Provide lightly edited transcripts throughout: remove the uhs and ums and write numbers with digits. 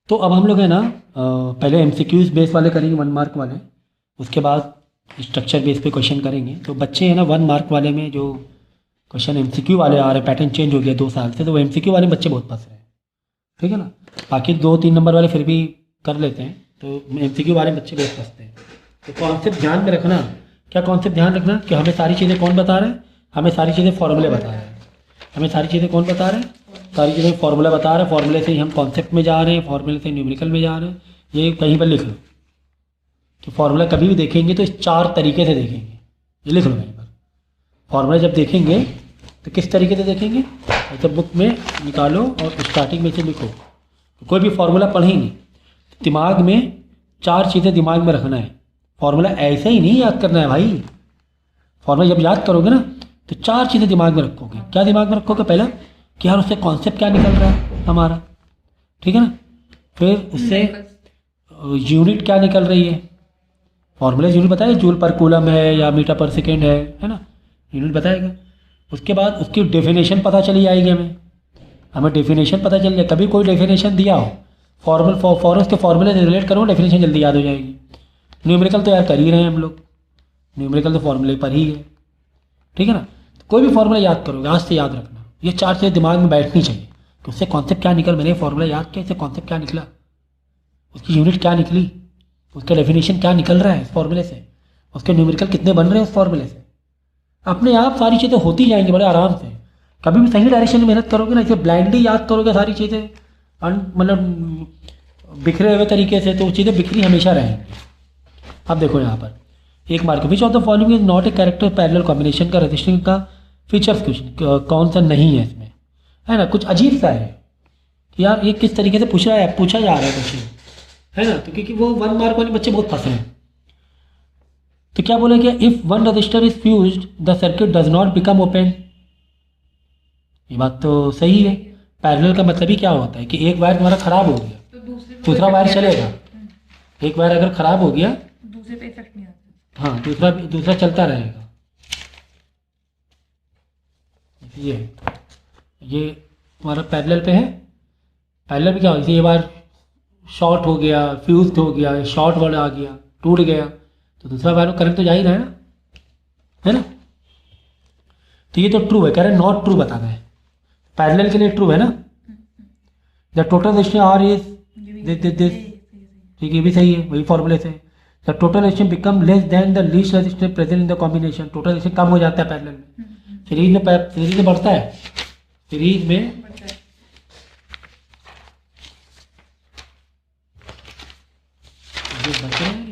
तो अब हम लोग है ना पहले एमसीक्यूज बेस वाले करेंगे 1 मार्क वाले। उसके बाद स्ट्रक्चर बेस पे क्वेश्चन करेंगे। तो बच्चे हैं ना 1 मार्क वाले में जो क्वेश्चन एमसीक्यू वाले आ रहे हैं, पैटर्न चेंज हो गया 2 साल से, तो वो एमसीक्यू वाले में बच्चे बहुत फंस रहे हैं। ठीक है ना। बाकी 2-3 नंबर वाले फिर भी कर लेते हैं, तो एमसीक्यू वाले बच्चे बहुत फंसते हैं। तो कॉन्सेप्ट ध्यान में रखना। क्या कॉन्सेप्ट ध्यान रखना कि हमें सारी चीज़ें कौन बता रहे हैं, हमें सारी चीज़ें फॉर्मूले बता रहे हैं। हमें सारी चीज़ें कौन बता रहे हैं, सारी चीज़ें फॉर्मूला बता रहे हैं। फॉर्मूले से ही हम कॉन्सेप्ट में जा रहे हैं, फॉर्मूले से न्यूमेरिकल में जा रहे हैं। ये कहीं पर लिख लो कि फॉर्मूला कभी भी देखेंगे तो इस 4 तरीके से देखेंगे। ये लिख लो कहीं पर। फॉर्मूला जब देखेंगे तो किस तरीके से देखेंगे, तो बुक में निकालो और स्टार्टिंग में से लिखो। तो कोई भी फॉर्मूला पढ़ेंगे दिमाग में 4 चीज़ें दिमाग में रखना है। फॉर्मूला ऐसे ही नहीं याद करना है भाई। फॉर्मूला जब याद करोगे ना तो 4 चीज़ें दिमाग में रखोगे। क्या दिमाग में रखोगे, पहला कि यार उससे कॉन्सेप्ट क्या निकल रहा है हमारा, ठीक है ना। फिर उससे यूनिट क्या निकल रही है, फॉर्मूला यूनिट बताएगा, जूल पर कूलम है या मीटर पर सेकेंड है ना, यूनिट बताएगा। उसके बाद उसकी डेफिनेशन पता चली जाएगी हमें। हमें डेफिनेशन पता चल जाए, कभी कोई डेफिनेशन दिया हो फॉर्मूल उसके फॉर्मूले से रिलेट करो, डेफिनेशन जल्दी याद हो जाएगी। न्यूमेरिकल तो यार कर ही रहे हैं हम लोग, न्यूमेरिकल तो फॉर्मूले पर ही है, ठीक है ना। तो कोई भी फॉर्मूला याद करोगे आज से याद रखना, ये 4 चीज़ें दिमाग में बैठनी चाहिए कि उससे कॉन्सेप्ट क्या निकल, मैंने फॉर्मूला याद किया, इससे कॉन्सेप्ट क्या निकला, उसकी यूनिट क्या निकली, उसका डेफिनेशन क्या निकल रहा है इस फॉर्मूले से, उसके न्यूमेरिकल कितने बन रहे हैं उस फॉर्मूले से। अपने आप सारी चीज़ें होती जाएंगी बड़े आराम से। कभी भी सही डायरेक्शन में मेहनत करोगे ना, इसे ब्लाइंडली याद करोगे सारी चीज़ें मतलब बिखरे हुए तरीके से, तो वो चीज़ें बिखरी हमेशा रहेंगी। अब देखो यहाँ पर 1 mark, which of the following is not a character parallel combination का रजिस्टरिंग का फीचर्स क्वेश्चन कौन सा नहीं है इसमें, है ना। कुछ अजीब सा है कि यार ये किस तरीके से पूछा जा रहा है क्वेश्चन, है ना। तो क्योंकि वो 1 मार्क वाले बच्चे बहुत फंसे हैं। तो क्या बोले कि if one register is fused the circuit does not become open. ये बात तो सही है। पैरेलल का मतलब ही क्या होता है कि एक वायर तुम्हारा खराब हो गया तो दूसरा वायर चलेगा। एक वायर अगर खराब हो गया दूसरे पे इफेक्ट नहीं आता। हाँ, दूसरा चलता रहेगा। ये तुम्हारा पैरेलल पे है। पैरेलल में क्या हो, ये बार शॉर्ट हो गया, फ्यूज हो गया, शॉर्ट वर्ड आ गया, टूट गया, तो दूसरा वायर में करंट तो जा ही रहा है ना। तो ये तो ट्रू है, कह रहे हैं नॉट ट्रू बताना है। पैरेलल के लिए ट्रू है ना। The total resistance R is this, ठीक है, ये भी सही है, वही फॉर्मूले से। The total resistance become less than the least resistance present in the combination. Total resistance कम हो जाता है पैरेलल में, सीरीज में बढ़ता है, सीरीज में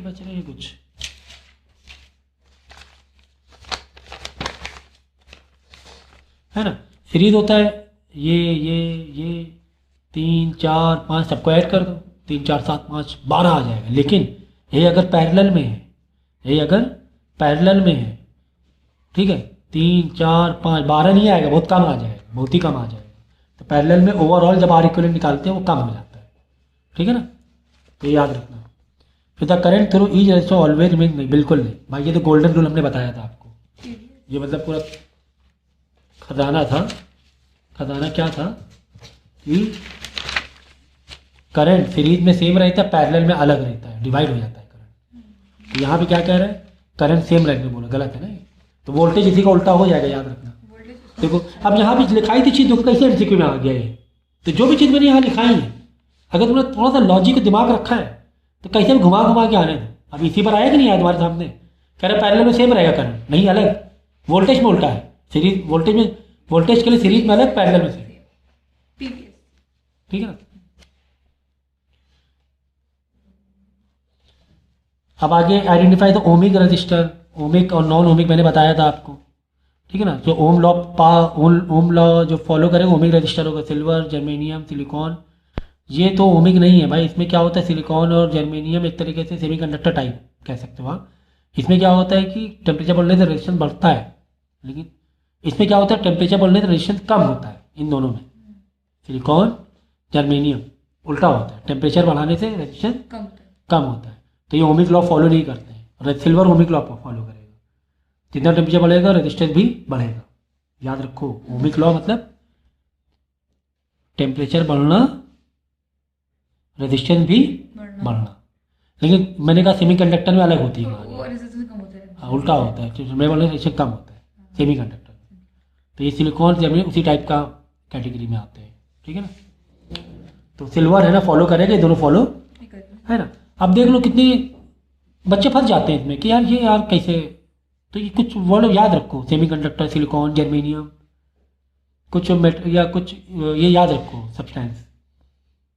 बच रहे हैं कुछ, है ना। सीरीज होता है ये 3 4 5 सबको ऐड कर दो, 3 4 7 5 12 आ जाएगा। लेकिन ये अगर पैरेलल में है, ठीक है, 3 4 5 12 नहीं आएगा, बहुत कम आ जाएगा, बहुत ही कम आ जाएगा। तो पैरेलल में ओवरऑल जब आर इक्विवेलेंट निकालते हैं वो कम हो जाता है, ठीक है ना। तो ये याद रखना। फिर the current through each resistor always remain, नहीं बिल्कुल नहीं भाई, ये तो गोल्डन रूल हमने बताया था आपको। ये मतलब पूरा खजाना था। खजाना क्या था कि करंट सीरीज में सेम रहता है, पैरेलल में अलग रहता है, डिवाइड हो जाता है करंट। तो यहाँ पे क्या कह रहा है, करंट सेम रहने बोला, गलत है ना। तो वोल्टेज इसी का उल्टा हो जाएगा, याद रखना। देखो अब यहाँ भी लिखाई थी चीज़, देखो कैसे एमसीक्यू में आ गया ये। तो जो भी चीज़ मैंने यहाँ लिखाई है, अगर तुमने थोड़ा सा लॉजिक को दिमाग रखा है तो कैसे भी घुमा घुमा के आने दो। अब इसी पर आया कि नहीं आया तुम्हारे सामने, कह रहा है पैरेलल में सेम रहेगा करंट, नहीं अलग, वोल्टेज में उल्टा है। सीरीज वोल्टेज के लिए सीरीज में अलग, पैरेलल में सेम, ठीक है ना। अब आगे identify the ohmic register. Ohmic और नॉन ओमिक मैंने बताया था आपको, ठीक है ना। जो ओम लॉ जो फॉलो करेगा ओमिक रजिस्टर होगा। सिल्वर, जर्मेनियम, सिलिकॉन, ये तो ओमिक नहीं है भाई। इसमें क्या होता है, सिलिकॉन और जर्मेनियम एक तरीके से सेमीकंडक्टर टाइप कह सकते हो आप। इसमें क्या होता है कि टेम्परेचर बढ़ने से रेजिस्टेंस बढ़ता है, लेकिन इसमें क्या होता है, टेम्परेचर बढ़ने से रेजिस्टेंस कम होता है। इन दोनों में सिलिकॉन जर्मेनियम उल्टा होता है, टेम्परेचर बढ़ाने से रेजिस्टेंस कम होता है। तो ये ओमिक लॉ फॉलो नहीं करते हैं। सिल्वर ओमिक लॉ फॉलो करेगा, जितना टेम्परेचर बढ़ेगा रेजिस्टेंस भी बढ़ेगा। याद रखो, ओमिक लॉ मतलब टेम्परेचर बढ़ना रेजिस्टेंस भी बढ़ना। लेकिन मैंने कहा सेमीकंडक्टर में अलग होती है कहानी। वो रेजिस्टेंस कम होता है। हाँ, उल्टा होता है, मैं बोला रेजिस्टेंस कम होता है सेमीकंडक्टर में। तो ये सिलिकॉन जर्मेनियम उसी टाइप का कैटेगरी में आते हैं, ठीक है ना। तो सिल्वर है ना फॉलो करेगा, ये दोनों फॉलो है ना। अब देख लो कितने बच्चे फंस जाते हैं इसमें कि यार ये यार कैसे। तो ये कुछ वर्ड याद रखो, सेमीकंडक्टर, सिलिकॉन, जर्मेनियम, कुछ या कुछ ये याद रखो सब्सटेंस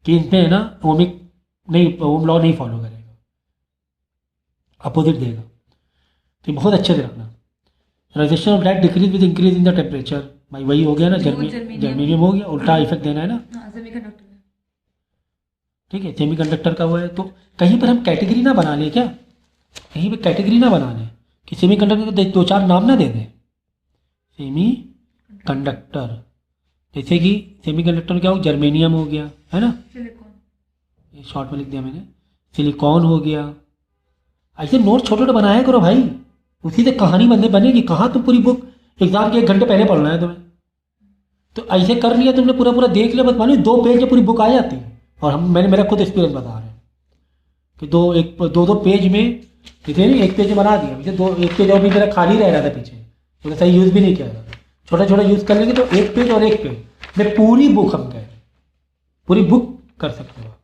कि इनमें है ना ओमिक नहीं, ओम लॉ नहीं फॉलो करेगा, अपोजिट देगा। तो ये बहुत अच्छे से रखना। Resistance of light decrease with increase in the temperature, भाई वही हो गया ना, जर्मेनियम हो गया, उल्टा इफेक्ट देना है ना। सेमीकंडक्टर में ठीक है, सेमीकंडक्टर का वो है। तो कहीं पर हम कैटेगरी ना बना लें क्या, कहीं पर कैटेगरी ना बना लें कि सेमीकंडक्टर को दो चार नाम ना दे दें। सेमी कंडक्टर, जैसे कि सेमीकंडक्टर क्या हो, जर्मेनियम हो गया है ना, सिलिकॉन, ये शॉर्ट में लिख दिया मैंने, सिलिकॉन हो गया। ऐसे नोट छोटे छोटे बनाया करो भाई, उसी से कहानी बनेगी। कहाँ तुम पूरी बुक एग्जाम के 1 घंटे पहले पढ़ना है तुम्हें। तो ऐसे कर लिया तुमने, पूरा पूरा देख लिया, बस मानो 2 पेज में पूरी बुक आ जाती है। और हम मैंने मेरा खुद एक्सपीरियंस बता रहे हैं कि दो पेज में, जैसे नहीं 1 पेज में बना दिया, जैसे 1 पेज और भी मेरा खाली रह रहा था पीछे, तो सही यूज़ भी नहीं किया था। छोटा छोटा यूज़ कर लेंगे तो 1 पेज और 1 पेज में पूरी बुक हम कह पूरी बुक कर सकते हो आप।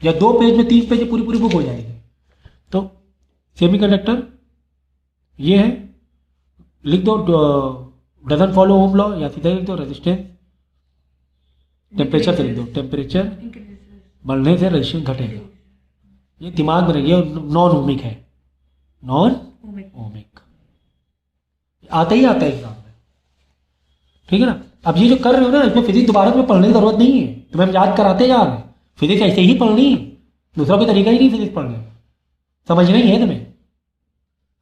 या 2 पेज में 3 पेज में पूरी पूरी बुक हो जाएगी। तो सेमीकंडक्टर ये है, लिख दो डजन फॉलो ओम लॉ, या सीधा लिख दो रेजिस्टेंस, टेम्परेचर से लिख दो, टेम्परेचर बढ़ने से रेजिस्टेंस घटेगा। ये दिमाग में रखिए, नॉन ओमिक है, नॉन ओमिक आता ही आता है एग्जाम में, ठीक है ना। अब ये जो कर रहे हो ना, इसमें फिजिक्स दोबारा तुम्हें पढ़ने की जरूरत नहीं है, तुम्हें हम याद कराते जा रहे हैं। फिजिक्स ऐसे ही पढ़नी है, दूसरा कोई तरीका ही नहीं फिजिक्स पढ़ने का, समझ नहीं है तुम्हें।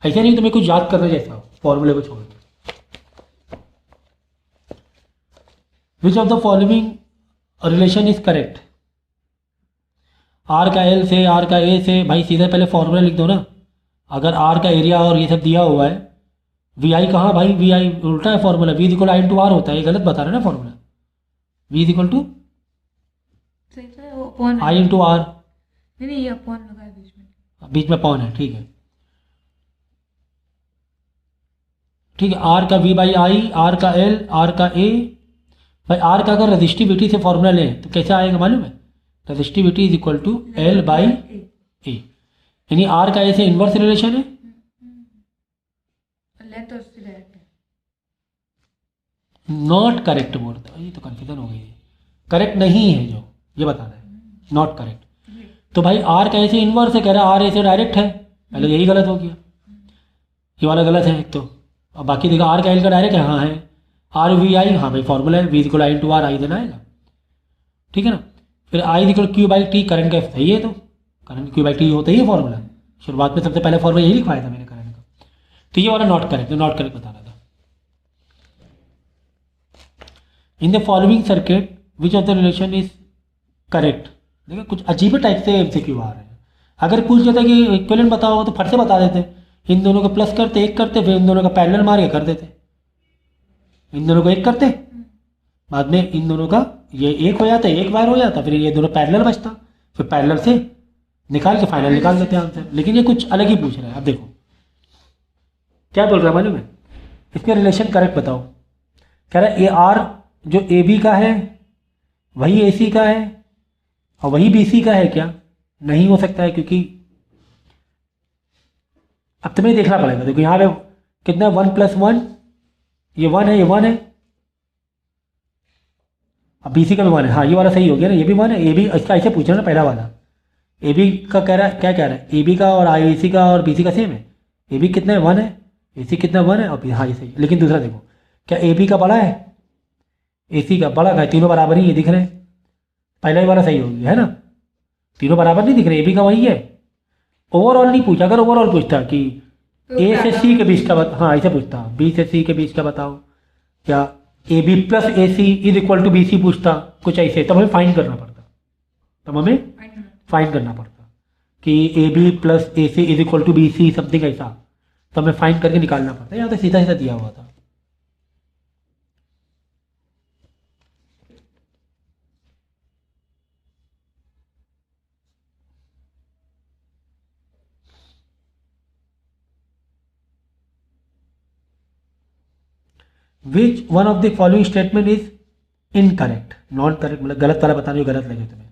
ऐसा नहीं तुम्हें कुछ याद करना जैसा फॉर्मूले को छोड़ के। Which of the following relation is correct, R का एल से, आर का ए से, भाई सीधे पहले फॉर्मूला लिख दो ना। अगर आर का एरिया और ये सब दिया हुआ है, वी आई कहाँ भाई, वी आई उल्टा है formula, V equal I into R होता है, ये गलत बता रहे हैं ना formula. V equal to I into R, नहीं ये अपॉन लगा है बीच में अपॉन है, ठीक है। ठीक है, आर का वी बाई आई, आर का एल, आर का ए। भाई आर का अगर रजिस्टिविटी से फॉर्मूला लें तो कैसे आएगा मालूम है, resistivity is equal to L by A, यानी आर का ए से इनवर्स रिलेशन है, लेंथ और उससे डायरेक्ट है। नॉट करेक्ट बोलता है, ये तो कन्फ्यूजन हो गई है, करेक्ट नहीं है जो ये बताना है, नॉट करेक्ट। तो भाई आर का ए से इनवर्स है, कह रहा है आर ए से डायरेक्ट है, पहले यही गलत हो गया, ये वाला गलत है एक तो। अब बाकी देखा आर का एल का डायरेक्ट है, हाँ है, आर वी आई, हाँ भाई फॉर्मूला है, V equal I into R, I देना आएगा, ठीक है ना। फिर I equal Q by T, current का सही है, तो करंट क्यू बाई टी होता ही है फॉर्मूला, शुरुआत में सबसे पहले फॉर्मूला यही लिखवाया था मैंने करंट का। तो ये वाला नॉट करेक्ट, नॉट करेक्ट बता रहा था। In the following circuit which of the relation is correct, देखिए कुछ अजीब टाइप से एमसीक्यू आ रहे हैं। अगर पूछ लेता कि इक्विवेलेंट बताओ तो फट से बता देते, इन दोनों को प्लस करते, एक करते, फिर इन दोनों का पैरेलल मार के कर देते, इन दोनों को एक करते, बाद में इन दोनों का ये एक हो जाता, एक वायर हो जाता, फिर ये दोनों पैरेलल बचता, फिर पैरेलल से निकाल के फाइनल निकाल देते आंसर। लेकिन ये कुछ अलग ही पूछ रहा है। अब देखो क्या बोल रहा है मालूम है, इसके रिलेशन करेक्ट बताओ। कह रहा है ए आर जो ए बी का है वही ए सी का है और वही बी सी का है क्या, नहीं हो सकता है, क्योंकि अब तुम्हें देखना पड़ेगा। देखो यहाँ पे कितना 1 + 1, ये 1 है, ये 1 है, अब बी सी का भी 1 है, हाँ ये वाला सही हो गया ना, ये भी 1 है, ए बी इसका ऐसे पूछ रहा ना पहला वाला, ए बी का कह रहा है, क्या कह रहा है, ए बी का और आई सी का और बी सी का सेम है, ए बी कितना है 1 है, ए सी कितना 1 है, और हाँ ये सही है। लेकिन दूसरा देखो, क्या ए बी का बड़ा है, ए सी का बड़ा है, तीनों बराबर ही ये दिख रहे हैं, पहला ही वाला सही हो गया है ना, तीनों बराबर नहीं दिख रहे, ए बी का वही है। ओवरऑल नहीं पूछा, अगर ओवरऑल पूछता कि ए से सी के बीच का हाँ ऐसे पूछता, बी से सी के बीच का बताओ, या A B plus A C is equal to B C पूछता, कुछ ऐसे, तब हमें फाइंड करना पड़ता, तब हमें फाइंड करना पड़ता कि A B plus A C is equal to B C something ऐसा, तो हमें फाइंड करके निकालना पड़ता है। यहाँ तो सीधा सीधा दिया हुआ था। Which one of the following statement is incorrect, non correct मतलब गलत वाला बताना जो गलत लगे तुम्हें।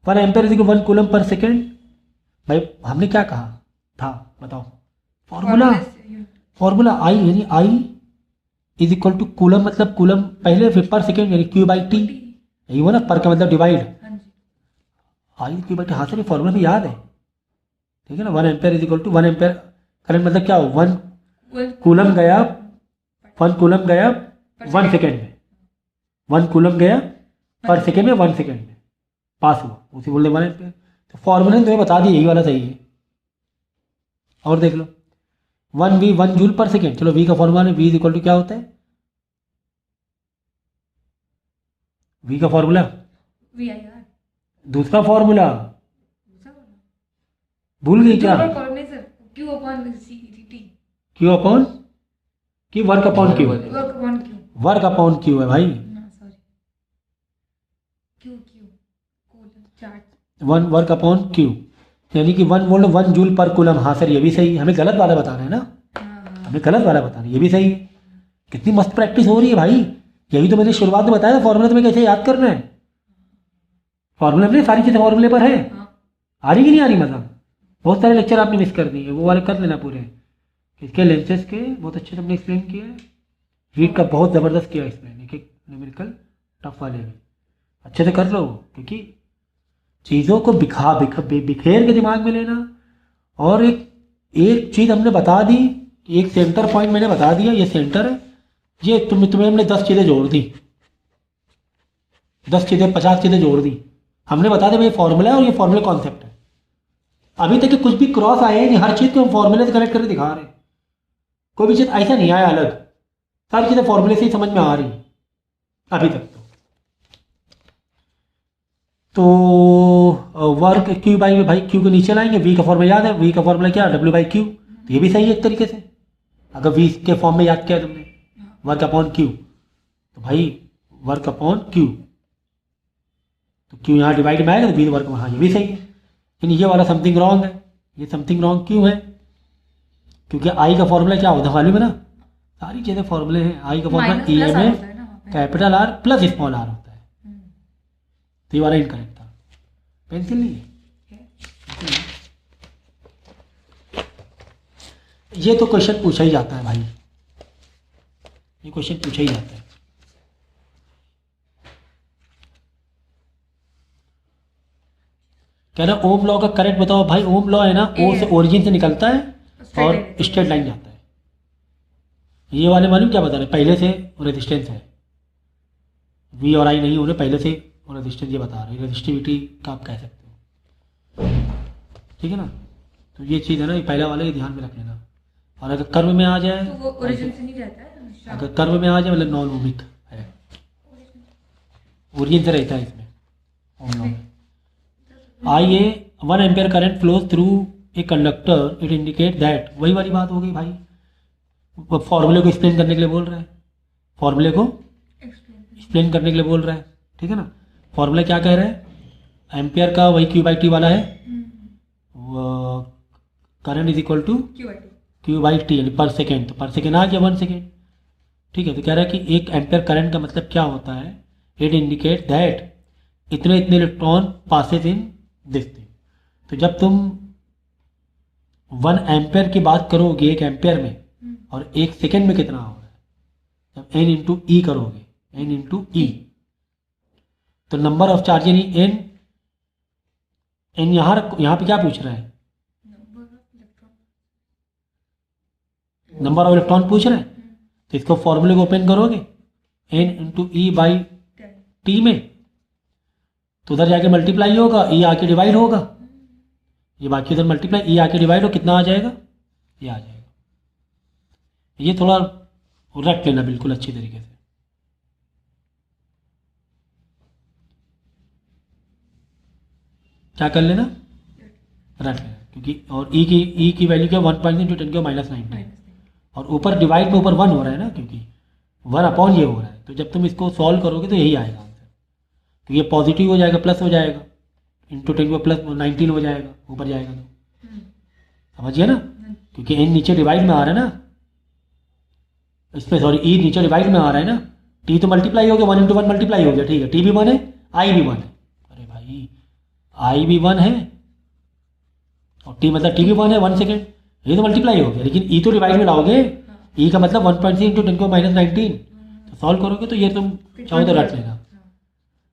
1 ampere is equal 1 coulomb per second. भाई हमने क्या कहा था बताओ, फॉर्मूला फॉर्मूला आई यानी I is equal to coulomb मतलब कूलम पहले, फिर पर सेकेंड यानी क्यू बाई टी, यही हुआ ना, पर का मतलब डिवाइड, हाँ जी आई क्यू बाई टी। हाँ सर ये फॉर्मूला भी याद है, ठीक है ना। 1 ampere is equal to 1 ampere current मतलब क्या हो, 1 कूलम गया, 1 कूलम गया 1 सेकेंड में, 1 कूलम गया पर सेकेंड में 1 सेकेंड में पास हुआ, उसी बोल रहे 1 एम्पेयर। तो फॉर्मूला तुम्हें बता दिया, यही वाला सही है। और देख लो 1 V 1 जूल पर सेकेंड, चलो V का फॉर्मूला है, V इज इक्वल टू क्या होता है, V का फॉर्मूला वी आई आर दूसरा फॉर्मूला भूल गई क्या, नहीं sir, Q upon C T, Q upon की work upon Q, work upon Q, work upon Q है भाई, ना sorry Q Q coulomb charge, 1 work upon Q यानी कि 1 वोल्ट 1 जूल पर कूलम। हाँ सर ये भी सही है, हमें गलत वाला बताना है ना, हाँ हमें गलत वाला बताना है, ये भी सही है। कितनी मस्त प्रैक्टिस हो रही है भाई, यही तो मैंने शुरुआत में बताया फॉर्मूला तुम्हें कैसे याद करना है, फॉर्मूला में सारी चीज़ें फॉर्मूले पर है। हाँ आ रही कि नहीं आ रही, मतलब बहुत सारे लेक्चर आपने मिस कर दिए, वो वाले कर लेना पूरे, इसके लेंसेज के बहुत अच्छे से हमने एक्सप्लेन किया है, रीड का बहुत ज़बरदस्त किया एक्सप्लेन, एक एक न्यूमेरिकल टफ वाले में अच्छे से कर लो, क्योंकि चीज़ों को बिखेर के दिमाग में लेना। और एक चीज़ हमने बता दी, एक सेंटर पॉइंट मैंने बता दिया, ये सेंटर है, ये तुम्हें हमने 10 चीज़ें जोड़ दी, 10 चीज़ें 50 चीज़ें जोड़ दी, हमने बता दिया भाई फॉर्मूला है और ये फॉर्मूला कॉन्सेप्ट है। अभी तक कुछ भी क्रॉस आया है नहीं, हर चीज़ को हम फॉर्मूले से कनेक्ट करके दिखा रहे हैं, कोई भी चीज़ ऐसा नहीं आया अलग, सारी चीज़ें फॉर्मूले से ही समझ में आ रही अभी तक। तो वर्क क्यू बाई भाई क्यू के नीचे लाएंगे, वी का फॉर्मूला याद है, वी का फॉर्मूला क्या डब्ल्यू बाई क्यू, तो ये भी सही है एक तरीके से, अगर वी के फॉर्म में याद किया तुमने वर्क अपॉन क्यू, तो भाई वर्क अपॉन क्यू, तो क्यू यहाँ डिवाइड में आएगा तो वी वर्क, हाँ ये भी सही है। लेकिन ये वाला समथिंग रॉन्ग है, ये समथिंग रॉन्ग क्यों है, क्योंकि आई का फॉर्मूला क्या होता है मालूम है ना, सारी चीज़ें फॉर्मूले हैं, आई का formula E M A capital R plus small R होता है, तो ये वाला इनकरेक्ट था। पेंसिल नहीं है, ये तो क्वेश्चन पूछा ही जाता है भाई, ये क्वेश्चन पूछा ही जाता है। कह रहा ओम लॉ का करेक्ट बताओ, भाई ओम लॉ है ना, ओ से ओरिजिन से निकलता है और स्ट्रेट लाइन जाता है। ये वाले मालूम क्या बता रहे, पहले से रेजिस्टेंस है, वी और आई नहीं हो रहे, पहले से रेजिस्टेंस ये बता रहे, रेजिस्टिविटी का आप कह सकते हो, ठीक है ना। तो ये चीज़ है ना, ये पहला वाला ये ध्यान में रख लेना। और अगर कर्व में आ जाए, तो वो ओरिजिन से नहीं रहता है हमेशा, अगर कर्व में आ जाए मतलब नॉन ओमिक है, ओरिजिन से रहता है इसमें ओम लॉ में। आइए 1 ampere current flows through a conductor, it indicate that, वही वाली बात हो गई भाई, फॉर्मूले को एक्सप्लेन करने के लिए बोल रहा है, फॉर्मूले को एक्सप्लेन करने के लिए बोल रहा है, ठीक है ना। फॉर्मूला क्या कह रहा है, एम्पेयर का वही क्यू बाई टी वाला है, current is equal to Q by T यानी पर सेकेंड, तो पर सेकेंड आ गया 1 सेकेंड, ठीक है। तो कह रहा है कि एक एम्पेयर करंट का मतलब क्या होता है, इट इंडिकेट दैट इतने इतने electron passes in this thing. तो जब तुम 1 एम्पेयर की बात करोगे 1 एम्पेयर में, और 1 सेकेंड में कितना हो रहा है, जब एन इंटू ई करोगे, एन इंटू ई, तो नंबर ऑफ चार्ज यानी एन, एन यहाँ पे क्या पूछ रहा है, नंबर ऑफ इलेक्ट्रॉन पूछ रहा है, तो इसको फॉर्मूले को ओपन करोगे N into E by T में, तो उधर जाके मल्टीप्लाई होगा, ई आके डिवाइड होगा, ये बाकी उधर मल्टीप्लाई, ई आके डिवाइड हो, कितना आ जाएगा, ये आ जाएगा। ये थोड़ा रख लेना बिल्कुल अच्छी तरीके से, क्या कर लेना, रख लेना, क्योंकि और ई की वैल्यू क्या 1.10⁻⁹ और ऊपर डिवाइड में ऊपर 1 हो रहा है ना, क्योंकि 1 अपॉन ये हो रहा है, तो जब तुम इसको सॉल्व करोगे तो यही आएगा आंसर, तो ये पॉजिटिव हो जाएगा, प्लस हो जाएगा, इंटू 10 प्लस 19 हो जाएगा, ऊपर जाएगा तो समझिए ना, क्योंकि एन नीचे डिवाइड में आ रहा है ना, इसमें सॉरी ई नीचे डिवाइड में आ रहा है ना, टी तो मल्टीप्लाई हो गया, 1 इंटू 1 मल्टीप्लाई हो गया, ठीक है, टी भी 1 है, आई भी 1 है। अरे भाई आई भी 1 है और टी मतलब टी भी 1 है, 1 सेकेंड, ये तो मल्टीप्लाई हो गया, लेकिन ई तो डिवाइड में लाओगे, ई का मतलब 1.3 इंटू 10 को माइनस 19, तो सॉल्व करोगे तो ये तुम चाहो तो रख लेना।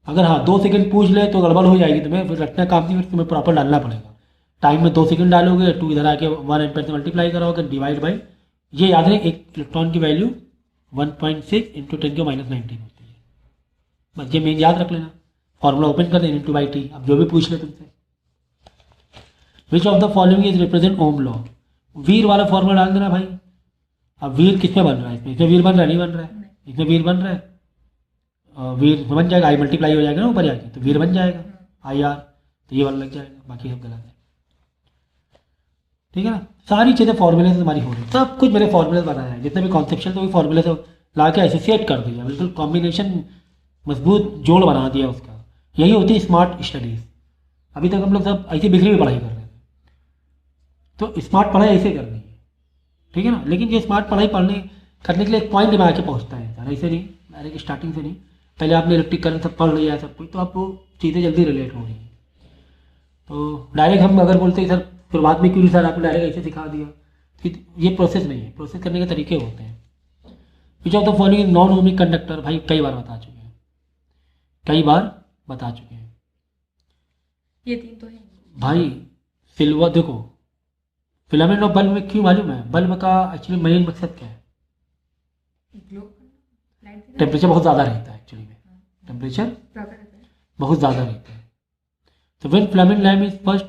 अगर हाँ 2 सेकंड पूछ ले तो गड़बड़ हो जाएगी, तुम्हें फिर रखना काम नहीं, फिर तुम्हें प्रॉपर डालना पड़ेगा। टाइम में 2 सेकंड डालोगे, 2 इधर आके 1 एम्पेयर से मल्टीप्लाई करोगे, डिवाइड बाई, ये याद रहे एक इलेक्ट्रॉन की वैल्यू 1.6 इंटू 10 को माइनस 19 होती है। बस ये मेन याद रख लेना, फॉर्मूला ओपन कर देना, इंटू बाई टी, अब जो भी पूछ ले तुमसे। Which of the following is represent ohm law, V I R वाला फॉर्मूला डाल देना भाई। अब वीर किसमें बन रहा है, इसमें वीर बन रहा है, नहीं बन रहा है, इसमें वीर बन रहा है, वीर बन जाएगा, आई मल्टीप्लाई हो जाएगा ना ऊपर जाके, तो वीर बन जाएगा आई आर, तो ये वाला लग जाएगा, बाकी सब गलत है, ठीक है ना। सारी चीज़ें फॉर्मूले से तुम्हारी हो रही है, सब कुछ मेरे फॉर्मूले बनाया है, जितने भी कॉन्सेप्शन तो वही फॉर्मूले से ला के एसोसिएट कर दिया, बिल्कुल कॉम्बिनेशन मजबूत जोड़ बना दिया उसका। यही होती है स्मार्ट स्टडीज़। अभी तक हम लोग सब ऐसी बिखरी हुई पढ़ाई कर रहे थे, तो स्मार्ट पढ़ाई ऐसे करनी है, ठीक है ना। लेकिन ये स्मार्ट पढ़ाई करने के लिए एक पॉइंट में आके पहुँचता है यार, ऐसे नहीं डायरेक्ट स्टार्टिंग से नहीं, पहले आपने इलेक्ट्रिक करंट सब पढ़ लिया है सब कुछ, तो आपको चीज़ें जल्दी रिलेट हो रही हैं। तो डायरेक्ट हम अगर बोलते हैं सर शुरुआत में क्यों सर आपने डायरेक्ट ऐसे सिखा दिया, कि ये प्रोसेस नहीं है, प्रोसेस करने के तरीके होते हैं। विच of the following non ohmic conductor, भाई कई बार बता चुके हैं, कई बार बता चुके हैं ये 3 तो है भाई। सिल्वर देखो, फिलामेंट ऑफ बल्ब में क्यों मालूम है, बल्ब का एक्चुअली मेन मकसद क्या है, टेम्परेचर बहुत ज़्यादा रहता है, एक्चुअली में टेम्परेचर बहुत ज़्यादा रहता है। तो when filament lamp is first,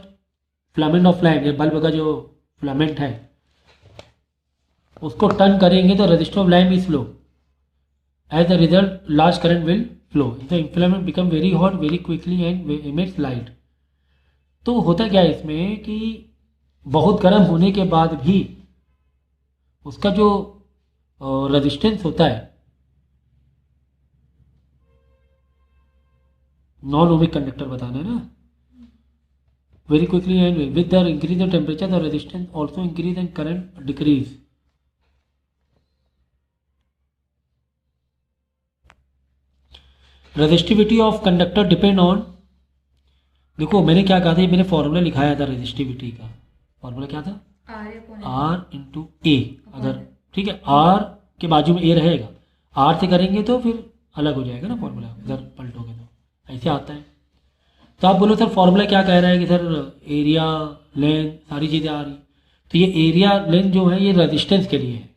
filament of lamp, ये बल्ब का जो फिलामेंट है उसको टर्न करेंगे तो resistor of lamp is low, as a result large current will flow, the filament become very hot very quickly and emits light. तो होता क्या है इसमें कि बहुत गर्म होने के बाद भी उसका जो रेजिस्टेंस होता है, नॉन ओमिक कंडक्टर बताना है ना, very quickly and with the increase in temperature the resistance also increase and current decrease. Resistivity of conductor depend on, देखो मैंने क्या कहा था, मैंने फॉर्मूला लिखाया था रेजिस्टिविटी का, फॉर्मूला क्या था, आर इंटू ए, अगर ठीक है आर के बाजू में ए रहेगा, आर से करेंगे तो फिर अलग हो जाएगा ना फॉर्मूला, इधर पलटोगे तो ऐसे आता है। तो आप बोलो सर फॉर्मूला क्या कह रहा है कि सर एरिया लेंथ सारी चीज़ें आ रही, तो ये एरिया लेंथ जो है ये रेजिस्टेंस के लिए है,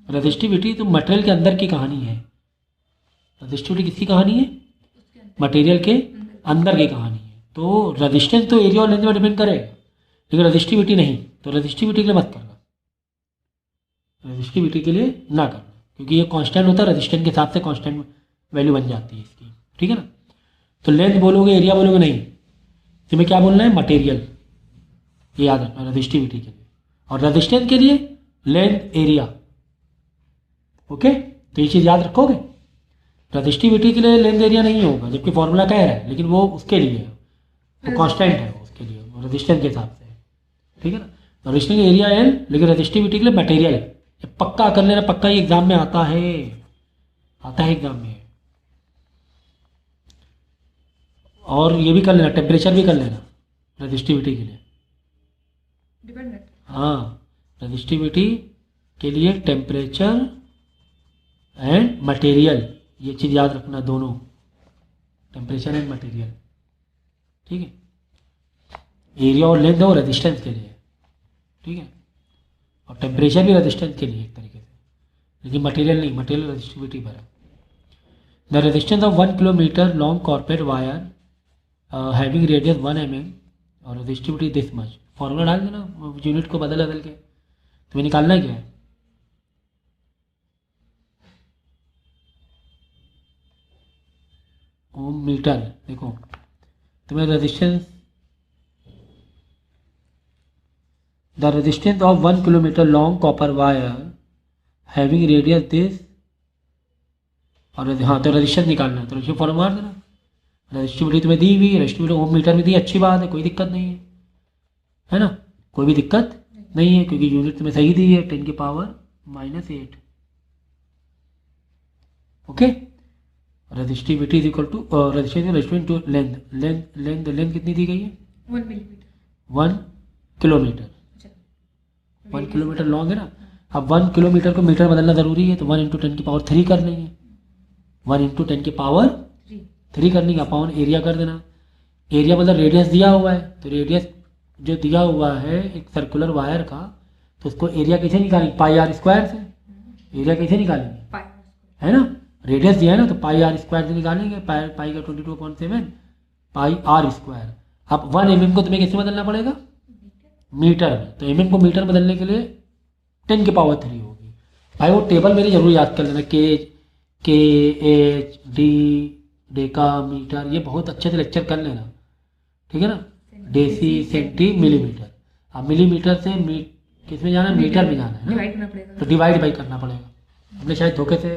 रेजिस्टिविटी तो मटेरियल के अंदर की कहानी है, रेजिस्टिविटी किसकी कहानी है, मटेरियल के अंदर की कहानी है। तो रेजिस्टेंस तो एरिया और लेंथ में डिपेंड करेगा, लेकिन रेजिस्टिविटी नहीं, तो रेजिस्टिविटी के लिए मत करना, रेजिस्टिविटी के लिए ना करना, क्योंकि ये कांस्टेंट होता है, रेजिस्टेंस के हिसाब से कांस्टेंट वैल्यू बन जाती है इसकी, ठीक है ना। तो लेंथ बोलोगे एरिया बोलोगे नहीं, तुम्हें क्या बोलना है, मटेरियल, ये याद रखना रेजिस्टिविटी के लिए, और रेजिस्टेंस के लिए लेंथ एरिया, ओके। तो ये चीज़ याद रखोगे, रेजिस्टिविटी के लिए लेंथ एरिया नहीं होगा, जबकि फॉर्मूला कह रहा है, लेकिन वो उसके लिए है, वो कांस्टेंट है उसके लिए, रेजिस्टेंस के हिसाब से, ठीक है ना। तो रेजिस्टेंस एरिया एल, लेकिन रेजिस्टिविटी के लिए मटेरियल, ये पक्का कर लेना, पक्का ये एग्जाम में आता है, आता है एग्जाम में। और ये भी कर लेना, टेम्परेचर भी कर लेना रेजिस्टिविटी के लिए, हाँ रेजिस्टिविटी के लिए टेम्परेचर एंड मटेरियल, ये चीज़ याद रखना दोनों, टेम्परेचर एंड मटेरियल, ठीक है। एरिया और लेंथ है वो रेजिस्टेंस के लिए, ठीक है, और टेम्परेचर भी रेजिस्टेंस के लिए एक तरीके से, लेकिन मटेरियल नहीं, मटेरियल रेजिस्टिविटी पर है। The resistance of 1 kilometre long कॉर्पेट wire having radius 1 mm और रेजिस्टिविटी दिस मच, फॉर्मूला डाल देना, यूनिट को बदल के तुम्हें निकालना है क्या है, ओम मीटर। देखो तुम्हें resistance, the resistance of 1 kilometre long copper wire having radius this, और हाँ तो रेजिस्टेंस निकालना है, तो रेजिस्टेंस फॉर्मूला मार देना, रेजिस्टिविटी तुम्हें दी हुई, रेजिस्टिविटी ओम मीटर में दी, अच्छी बात है, कोई दिक्कत नहीं है ना, कोई भी दिक्कत नहीं है, क्योंकि यूनिट तुम्हें सही दी है, 10⁻⁻8, okay. Resistivity is equal to resistivity to length कितनी दी गई है? 1 मिलीमीटर। 1 किलोमीटर। अच्छा 1 किलोमीटर लॉन्ग है ना। अब 1 किलोमीटर को मीटर बदलना ज़रूरी है, तो 1 × 10 की पावर 3 कर लेंगे। 1 × 10 की पावर 3 करनी है, अपॉन एरिया कर देना। एरिया मतलब रेडियस दिया हुआ है, तो रेडियस जो दिया हुआ है एक सर्कुलर वायर का, तो उसको एरिया कैसे निकालेंगे? पाई आर स्क्वायर से। एरिया कैसे निकालेंगे? पाई है ना, रेडियस दिया है ना, तो पाई आर स्क्वायर से निकालेंगे। पाई का 22/7 पाई आर स्क्वायर। अब 1 mm को तुम्हें कैसे बदलना पड़ेगा? मीटर में। तो mm को मीटर बदलने के लिए 10 की पावर 3 होगी। भाई वो टेबल मेरी जरूर याद कर लेना, के एच डी डेका मीटर, ये बहुत अच्छे से लेक्चर कर लेना, ठीक है ना। Deci centi millimetre. अब मिलीमीटर से किस में जाना है? मीटर में जाना है ना, डिवाइड करना पड़ेगा। तो डिवाइड बाई करना पड़ेगा। हमने शायद धोखे से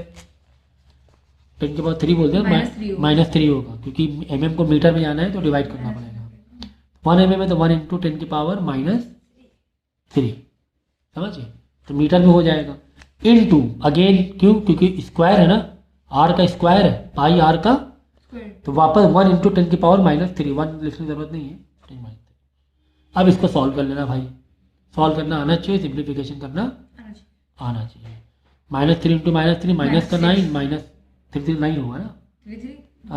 10 के बाद 3 बोल दिया, -3 होगा, क्योंकि mm को मीटर में जाना है तो डिवाइड करना पड़ेगा। 1 mm है तो 1 × 10 की पावर -3, समझिए, तो मीटर में हो जाएगा। इनटू अगेन, क्यों? क्योंकि स्क्वायर है ना, आर का स्क्वायर है, पाई आर का, तो वापस 1 × 10 की पावर -3, 1 लिखने की जरूरत नहीं है, 10 -3। अब इसको सॉल्व कर लेना भाई, सॉल्व करना आना चाहिए, सिंप्लीफिकेशन करना आना चाहिए। -3 × -3 माइनस का 9, -3 9 होगा ना,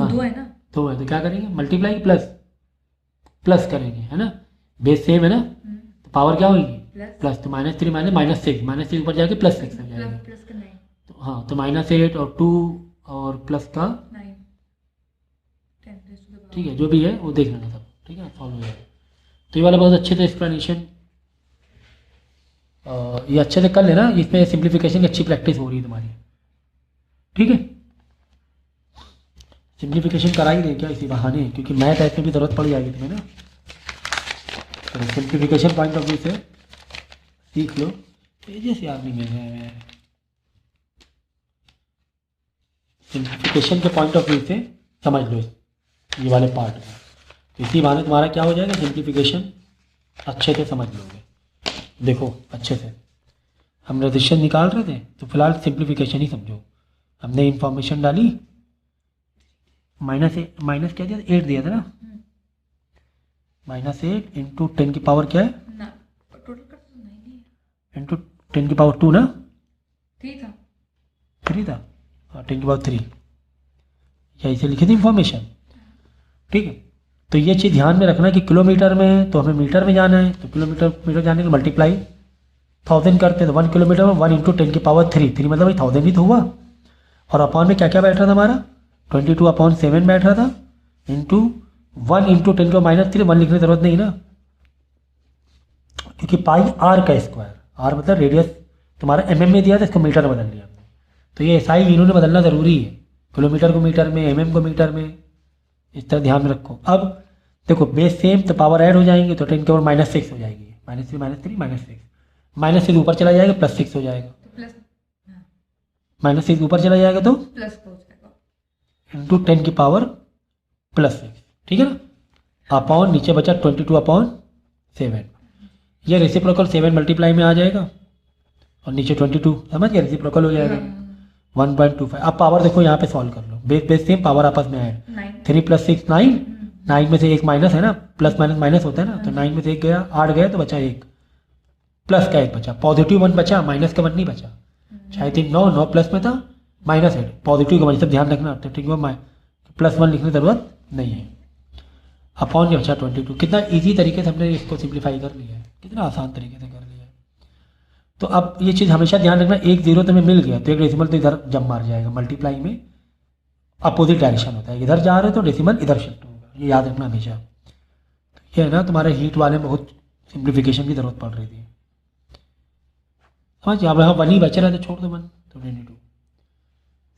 2 है ना, तो है तो क्या करेंगे? मल्टीप्लाई प्लस करेंगे, है ना, बेस सेम है ना, तो पावर क्या होगी? प्लस। तो -3 -6, -6 ऊपर जाके +6 हो जाएगा। प्लस का 9 तो हाँ, तो -8 और 2 और प्लस का 9 10 ठीक है, जो भी है वो देख लेना सब, ठीक है, सॉल्व हो जाएगा। तो ये वाला बहुत अच्छे से एक्सप्लेनेशन ये अच्छे से कर लेना, इसमें सिंप्लीफिकेशन की अच्छी प्रैक्टिस हो रही है तुम्हारी, ठीक है। सिंप्लीफिकेशन करा ही नहीं क्या इसी बहाने, क्योंकि मैथ ऐसे भी ज़रूरत पड़ जाएगी तुम्हें ना, तो सिंप्लीफिकेशन पॉइंट ऑफ व्यू से सीख लो। पेजेस याद नहीं मिल रहे हैं, सिंप्लीफिकेशन के पॉइंट ऑफ व्यू से समझ लो ये वाले पार्ट में, तो इसी बहाने तुम्हारा क्या हो जाएगा? सिंप्लीफिकेशन अच्छे से समझ लोगे। देखो अच्छे से, हम रेजिस्टेंस निकाल रहे थे, तो फिलहाल सिंप्लीफिकेशन ही समझो। हमने इंफॉर्मेशन डाली, माइनस क्या दिया था? 8 दिया था ना, -8 × 10 की पावर क्या है? ना, टोटल कर तो 9 ही है, इंटू 10 की पावर 2 ना, 3 था, 3 था, हाँ 10 की पावर 3, या इसे लिखी थी इंफॉर्मेशन, ठीक है। तो ये चीज़ ध्यान में रखना कि किलोमीटर में है तो हमें मीटर में जाना है, तो मीटर जाने के मल्टीप्लाई 1000 करते हैं, तो 1 किलोमीटर में 1 × 10 की पावर 3 मतलब भाई 1000 ही तो हुआ। और अपॉन में क्या क्या बैठ रहा था हमारा? 22/7 बैठ रहा था, इंटू 1 × 10 की -3, 1 लिखने की जरूरत नहीं ना, क्योंकि पाई आर का स्क्वायर, आर मतलब रेडियस तुम्हारा mm में दिया था, इसको मीटर में बदल लिया हमने, तो ये SI इन्होंने बदलना ज़रूरी है, किलोमीटर को मीटर में, mm को मीटर में, इस तरह ध्यान में रखो। अब देखो बेस सेम, तो पावर ऐड हो जाएंगे, तो 10 की पावर -6 हो जाएगी, -3 -3 -6 ऊपर चला जाएगा, +6 हो जाएगा, तो प्लस -6 ऊपर चला जाएगा तो प्लस हो जाएगा, इंटू 10 की पावर +6, ठीक है ना। अपॉन नीचे बचा 22/7, ये रेसिप्रोकल 7 मल्टीप्लाई में आ जाएगा, और नीचे 22, समझ गए, रेसिप्रोकल हो जाएगा 1.25। अब पावर देखो यहाँ पे सॉल्व कर लो, बेस सेम, पावर आपस में ऐड, 3 + 6 9, 9 में से एक माइनस है ना, प्लस माइनस माइनस होता है ना, तो 9 में से एक गया, 8 गया तो बचा 1, प्लस का 1 बचा, +1 बचा, माइनस का 1 नहीं बचा, चाहे 3 9 प्लस में था, -8 पॉजिटिव का, सब ध्यान रखना, तो ठीक है, +1 लिखने की जरूरत नहीं है। अपॉन ये बचा 22, कितना ईजी तरीके से हमने इसको सिंप्लीफाई कर लिया है, कितना आसान तरीके से कर लिया है। तो अब ये चीज़ हमेशा ध्यान रखना, 1 0 तुम्हें मिल गया तो एक डेसिमल तो इधर जब मार जाएगा, मल्टीप्लाई में अपोजिट डायरेक्शन होता है, इधर जा रहे हो तो डेसिमल इधर शिफ्ट होगा, ये याद रखना हमेशा। तो ये है ना, तुम्हारे हीट वाले में बहुत सिंप्लीफिकेशन की जरूरत पड़ रही थी, समझिए। अब यहाँ 1 ही बच रहा है तो छोड़ दो 1, तो 22,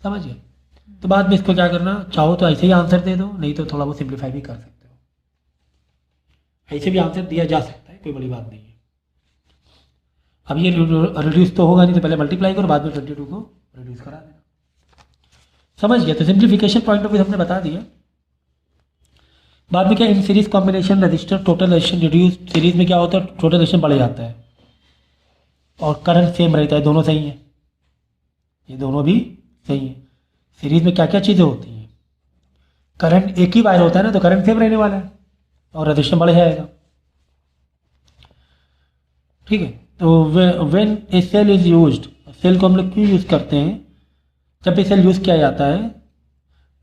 समझिए। तो बाद में इसको क्या करना, चाहो तो ऐसे ही आंसर दे दो, नहीं तो थोड़ा बहुत सिंप्लीफाई भी कर सकते हो, ऐसे भी आंसर दिया जा सकता है, कोई बड़ी बात नहीं है। अब ये रिड्यूस तो होगा नहीं, तो पहले मल्टीप्लाई करो, बाद में 22 को रिड्यूस करा देना, समझ गया। तो सिंप्लीफिकेशन पॉइंट ऑफ व्यू हमने बता दिया। बाद में क्या, in series combination register total register reduce, series में क्या होता है, टोटल रजिस्टर बढ़ जाता है और करंट सेम रहता है, दोनों सही है, ये दोनों भी सही है। सीरीज में क्या क्या चीज़ें होती हैं, करंट एक ही वायर होता है ना, तो करंट सेम रहने वाला है और रजिस्टेंस बढ़ जाएगा। ठीक है, तो when a cell is used, cell को हम लोग क्यों यूज़ करते हैं, जब ये सेल यूज़ किया जाता है,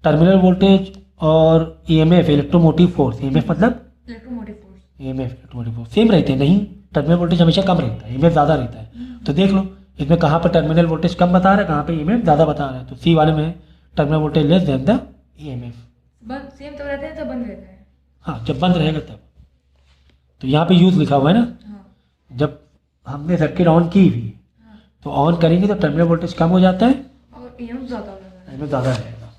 टर्मिनल वोल्टेज और ईएमएफ इलेक्ट्रोमोटिव फोर्स, ईएमएफ मतलब electromotive force. EMF electromotive force same रहते हैं, नहीं टर्मिनल वोल्टेज हमेशा कम रहता है, ईएमएफ ज़्यादा रहता है। तो देख लो इसमें कहाँ पर टर्मिनल वोल्टेज कम बता रहा है, कहाँ पे ईएमएफ ज़्यादा बता रहा है, तो सी वाले में terminal voltage less than the EMF. बंद सेम तब रहते हैं तब बंद रहता है। हाँ, जब बंद रहेगा तब। तो यहाँ पे यूज़ लिखा हुआ है ना, हाँ जब हमने सर्किट ऑन की हुई हाँ। तो ऑन करेंगे तो टर्मिनल वोल्टेज कम हो जाता है, और ईएमएफ ज़्यादा हो जाता है। ईएमएफ ज़्यादा रहेगा।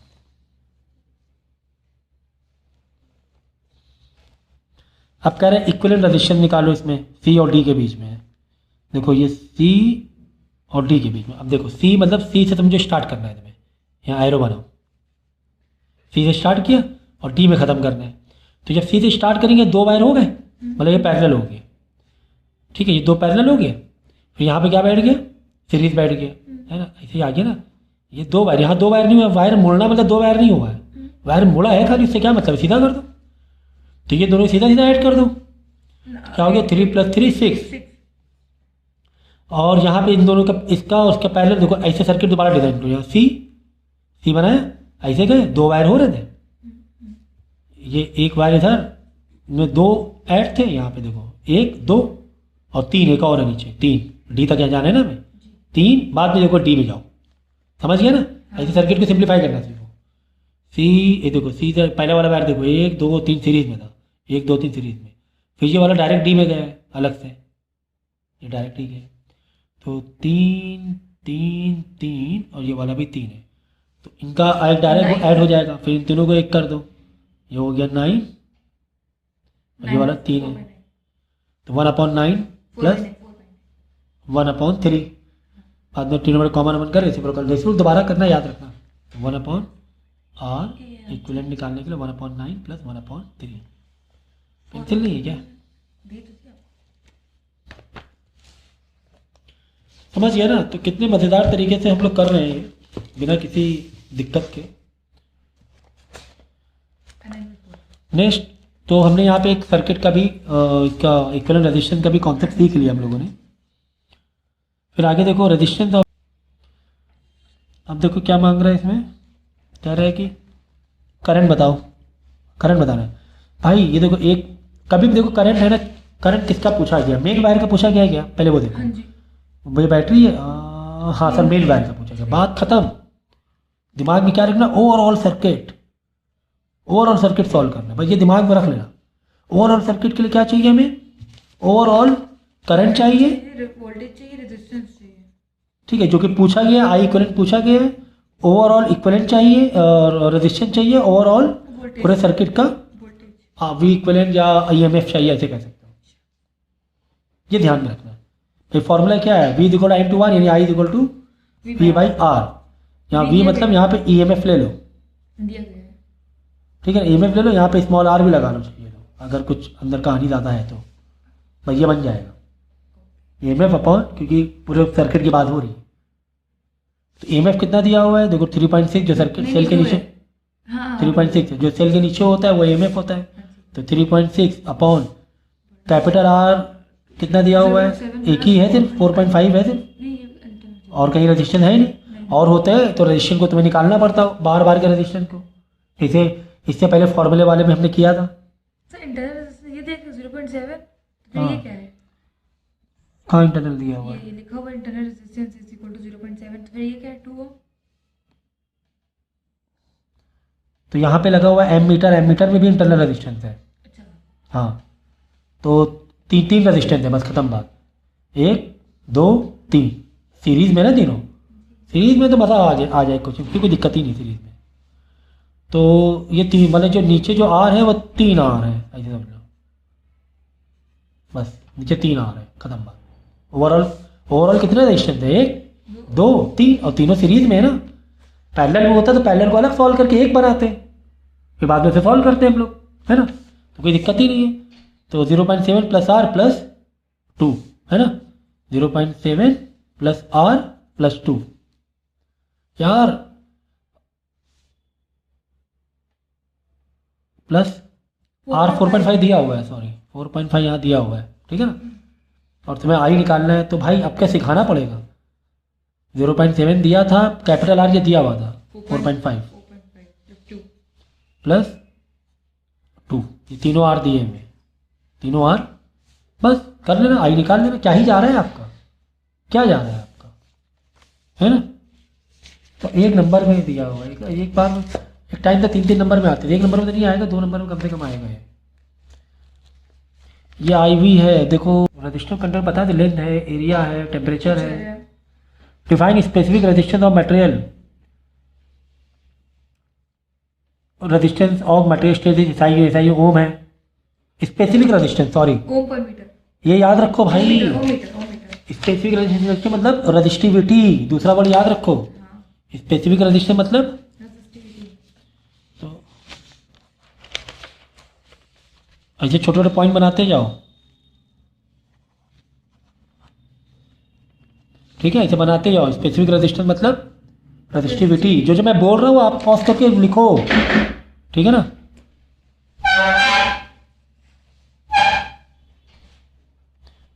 अब कह रहे हैं इक्विवेलेंट रेजिस्टेंस निकालो इसमें सी और डी के बीच में। देखो ये सी और डी के बीच में, अब देखो सी मतलब सी से तुमको स्टार्ट करना है, तुम्हें यहाँ एरो बनाओ, सी से स्टार्ट किया और डी में ख़त्म करना है। तो जब सी से स्टार्ट करेंगे दो वायर हो गए, मतलब ये पैरेलल हो गए, ठीक है, ये दो पैरेलल हो गए, फिर यहाँ पे क्या बैठ गया, सीरीज बैठ गया, है ना, ऐसे ही आ गया ना, ये दो वायर, यहाँ दो वायर नहीं हुआ, वायर मुड़ना मतलब दो वायर नहीं हुआ है, वायर मुड़ा है खाली, इससे क्या मतलब, सीधा कर दो, तो ये दोनों सीधा सीधा ऐड कर दो, क्या हो गया 3 + 3 6। और यहाँ पे इन दोनों का इसका और उसका पैरेलल देखो, ऐसे सर्किट दोबारा डिजाइन करो, यहाँ सी बनाया, ऐसे गए दो वायर हो रहे थे, ये एक वायर इधर में दो ऐड थे, यहाँ पे देखो 1 2 और 3, एक और है नीचे 3, डी तक यहाँ जाना है ना हमें, 3 बाद में देखो डी में जाओ, समझ गया ना, ऐसे सर्किट को सिंप्लीफाई करना सीखो। सी ये देखो सी से पहले वाला वायर देखो 1 2 3 सीरीज में था, 1 2 3 सीरीज में, फिर ये वाला डायरेक्ट डी में गया है अलग से, ये डायरेक्ट डी गया, तो 3 3 3 और ये वाला भी 3 है, तो इनका एक डायरेक्ट ऐड हो जाएगा, फिर इन तीनों को एक कर दो, ये हो गया 9 और ये वाला 3 है, तो 1/9 प्लस 1/3, बाद में 3 नंबर कॉमन वन कर रेसिप्रोकल, रेसिप्रोकल दोबारा करना याद रखना, 1/r इक्विवेलेंट निकालने के लिए 1/9 प्लस 1/3। पेंसिल नहीं है क्या, समझ गया ना, तो कितने मज़ेदार तरीके से हम लोग कर रहे हैं बिना किसी दिक्कत के। नेक्स्ट, तो हमने यहाँ पे एक सर्किट का भी इसका इक्विवेलेंट रेजिस्टेंस का भी कॉन्सेप्ट सीख लिया हम लोगों ने। फिर आगे देखो रेजिस्टेंस, अब देखो क्या मांग रहा है इसमें, कह रहा है कि करंट बताओ, करंट बताना है भाई। ये देखो एक कभी भी देखो करंट है ना, करंट किसका पूछा गया, मेन वायर का पूछा गया क्या, पहले वो देखो, हाँ जी। वो बैटरी है, हाँ सर मेन वायर का पूछा गया, बात खत्म। दिमाग में क्या रखना, overall circuit, overall circuit solve करना भाई, ये दिमाग में रख लेना। ओवरऑल सर्किट के लिए क्या चाहिए हमें, ओवरऑल करंट चाहिए, वोल्टेज चाहिए, रेजिस्टेंस चाहिए, ठीक है, जो कि पूछा गया, आई इक्विवेलेंट पूछा गया है, ओवरऑल इक्विवेलेंट चाहिए और रेजिस्टेंस चाहिए, ओवरऑल पूरे सर्किट का वोल्टेज। वी इक्विवेलेंट या ईएमएफ चाहिए, ऐसे कह सकते हो, ये ध्यान में रखना। फिर फॉर्मूला क्या है, V = I/1 यानी I = V/R, यहाँ V मतलब यहाँ पे ईएमएफ ले लो, दिया गया है। ठीक है, ईएमएफ ले लो, यहाँ पे स्मॉल r भी लगा लो चाहिए लो, अगर कुछ अंदर कहानी ज़्यादा है तो भाई ये बन जाएगा ईएमएफ अपॉन, क्योंकि पूरे सर्किट की बात हो रही है, तो ईएमएफ कितना दिया हुआ है देखो 3.6, जो सर्किट सेल के नीचे, हाँ 3.6 है, जो सेल के नीचे होता है वो ईएमएफ होता है, तो 3.6 अपॉन कैपिटल R कितना दिया हुआ है, एक ही है सिर्फ 4.5 है सिर्फ, नहीं, ये इंटरनल और कहीं रजिस्टेंस है नहीं, और होता है तो रजिस्टेंस को तुम्हें निकालना पड़ता हो, बार बार के रजिस्टेंस को, इसे इससे पहले फॉर्मूले वाले में हमने किया था। सर इंटरनल रेजिस्टेंस ये देख 0.7, तो हाँ। ये क्या है, कहाँ इंटरनल दिया हुआ है, ये लिखा हुआ इंटरनल रेजिस्टेंस = 0.7, तो फिर ये क्या है 2 ओम। तो यहाँ पे लगा हुआ है एमीटर, एमीटर में भी इंटरनल रजिस्टेंस है, अच्छा हाँ, तो तीन रजिस्टेंस है, बस खत्म बात, 1 2 3 सीरीज में ना, तीनों सीरीज में तो मज़ा आ जाए कुछ, क्योंकि कोई दिक्कत ही नहीं सीरीज में। तो ये 3 मतलब जो नीचे जो R है वो 3 R है, ऐसे समझ लो, बस नीचे 3 R है, खत्म बात। ओवरऑल कितने रजिस्टेंस है, 1 2 3, और तीनों सीरीज में है ना, पैरेलल में होता तो पैरेलल को अलग सॉल्व करके एक बनाते, फिर बाद में से सॉल्व करते हम लोग, है ना, तो कोई दिक्कत ही नहीं है। तो 0.7 + R + 2 है ना, 0.7 + R + 2, यार प्लस आर 4.5 दिया हुआ है, सॉरी 4.5 यहाँ दिया हुआ है, ठीक है ना। और तुम्हें आई निकालना है तो भाई अब क्या सिखाना पड़ेगा। 0.7 दिया था, कैपिटल आर ये दिया हुआ था 4.5 2 प्लस 2, ये तीनों आर दिए हुए, तीनों आर, बस कर लेना, आई निकाल लेना। क्या ही जा रहा है आपका, क्या जा रहा है आपका, है ना। तो एक नंबर में दिया हुआ है, एक बार एक टाइम तो 3-3 नंबर में आते थे, एक नंबर में तो नहीं आएगा, 2 नंबर में कम से कम आएगा। ये आई वी है, देखो रजिस्टर कंट्रोल पता है, लेंथ है, एरिया है, टेम्परेचर है। Define specific resistance of material, resistance of material स्टेज एसआई ओम है। स्पेसिफिक रेजिस्टेंस, सॉरी ओम पर मीटर, ये याद रखो भाई, ओम मीटर स्पेसिफिक रेजिस्टेंस मतलब रजिस्टिविटी, दूसरा वर्ड याद रखो। हाँ स्पेसिफिक रेजिस्टेंस मतलब रेजिस्टिविटी। तो ऐसे छोटे छोटे पॉइंट बनाते जाओ, ठीक है, ऐसे बनाते जाओ। स्पेसिफिक रेजिस्टेंस मतलब रजिस्टिविटी, जो जो मैं बोल रहा हूँ आप पॉज करके लिखो, ठीक है ना।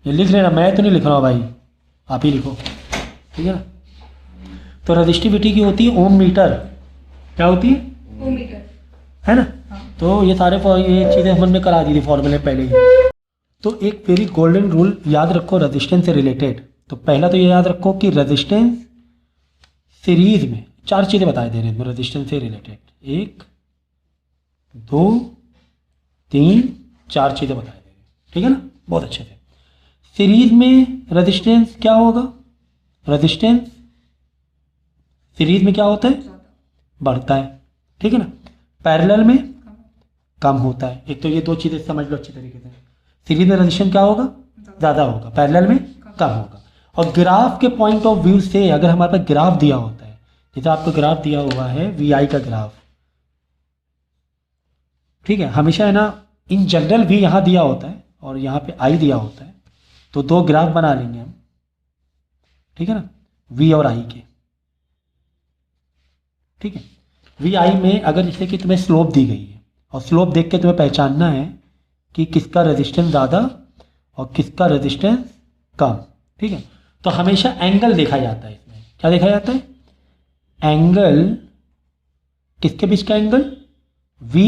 ये लिख लेना, मैं तो नहीं लिख रहा हूँ भाई, आप ही लिखो, ठीक है ना। तो रजिस्टिविटी की होती है ओम मीटर, क्या होती है, ओम मीटर, है ना। हाँ। तो ये सारे ये चीज़ें हमने करा दी थी फॉर्मूले पहले ही। तो एक वेरी गोल्डन रूल याद रखो रेजिस्टेंस से रिलेटेड। तो पहला तो ये याद रखो कि रेजिस्टेंस सीरीज में 4 चीज़ें बताए दे रहे हैं रेजिस्टेंस से रिलेटेड, 1 2 3 4 चीज़ें बताए दे रहे हैं, ठीक है ना, बहुत अच्छे से। सीरीज में रेजिस्टेंस क्या होगा, रेजिस्टेंस सीरीज में क्या होता है, बढ़ता है, ठीक है ना। पैरेलल में कम होता है। एक तो ये 2 चीज़ें समझ लो अच्छी तरीके से। सीरीज में रेजिस्टेंस क्या होगा, ज़्यादा होगा, पैरेलल में कम होगा। और ग्राफ के पॉइंट ऑफ व्यू से अगर हमारे पास ग्राफ दिया होता है, जैसे आपको ग्राफ दिया हुआ है वी आई का ग्राफ, ठीक है, हमेशा है ना, इन जनरल भी यहाँ दिया होता है और यहाँ पे आई दिया होता है, तो 2 ग्राफ बना लेंगे हम, ठीक है ना, वी और आई के, ठीक है। वी आई में अगर जैसे कि तुम्हें स्लोप दी गई है और स्लोप देख के तुम्हें पहचानना है कि किसका रेजिस्टेंस ज़्यादा और किसका रेजिस्टेंस कम, ठीक है। तो हमेशा एंगल देखा जाता है, इसमें क्या देखा जाता है, एंगल, किसके बीच का एंगल, वी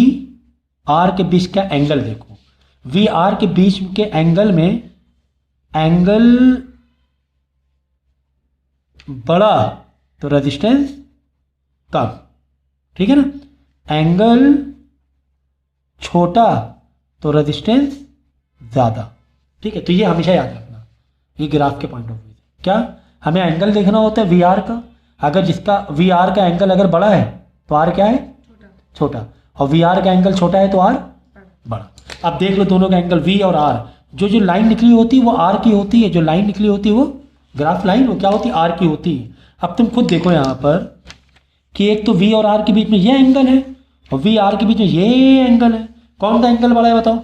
आर के बीच का एंगल देखो। वी आर के बीच के एंगल में एंगल बड़ा तो रेजिस्टेंस कम, ठीक है ना। एंगल छोटा तो रेजिस्टेंस ज़्यादा, ठीक है। तो ये हमेशा याद रखना, ये ग्राफ के पॉइंट ऑफ व्यू से क्या हमें एंगल देखना होता है वी आर का। अगर जिसका वी आर का एंगल अगर बड़ा है तो आर क्या है, छोटा, और वी आर का एंगल छोटा है तो आर बड़ा। अब देख लो दोनों का एंगल वी और आर, जो लाइन निकली होती है वो आर की होती है, जो लाइन निकली होती है वो ग्राफ लाइन वो क्या होती है, आर की होती है। अब तुम खुद देखो यहाँ पर कि एक तो वी और आर के बीच में ये एंगल है और वी आर के बीच में ये एंगल है, कौन सा एंगल बड़ा है बताओ,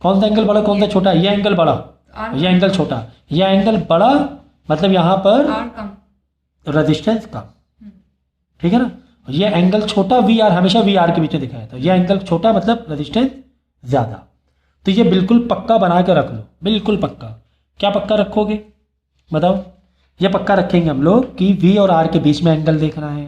कौन सा एंगल बड़ा, कौन सा छोटा, ये एंगल बड़ा, ये एंगल छोटा, ये एंगल बड़ा, मतलब यहाँ पर रेजिस्टेंस कम, ठीक है ना। ये एंगल छोटा वी आर, हमेशा वी आर के बीच में दिखाया था, ये एंगल छोटा मतलब रेजिस्टेंस ज़्यादा। तो ये बिल्कुल पक्का बना के रख लो, बिल्कुल पक्का। क्या पक्का रखोगे बताओ, ये पक्का रखेंगे हम लोग कि वी और आर के बीच में एंगल देखना है,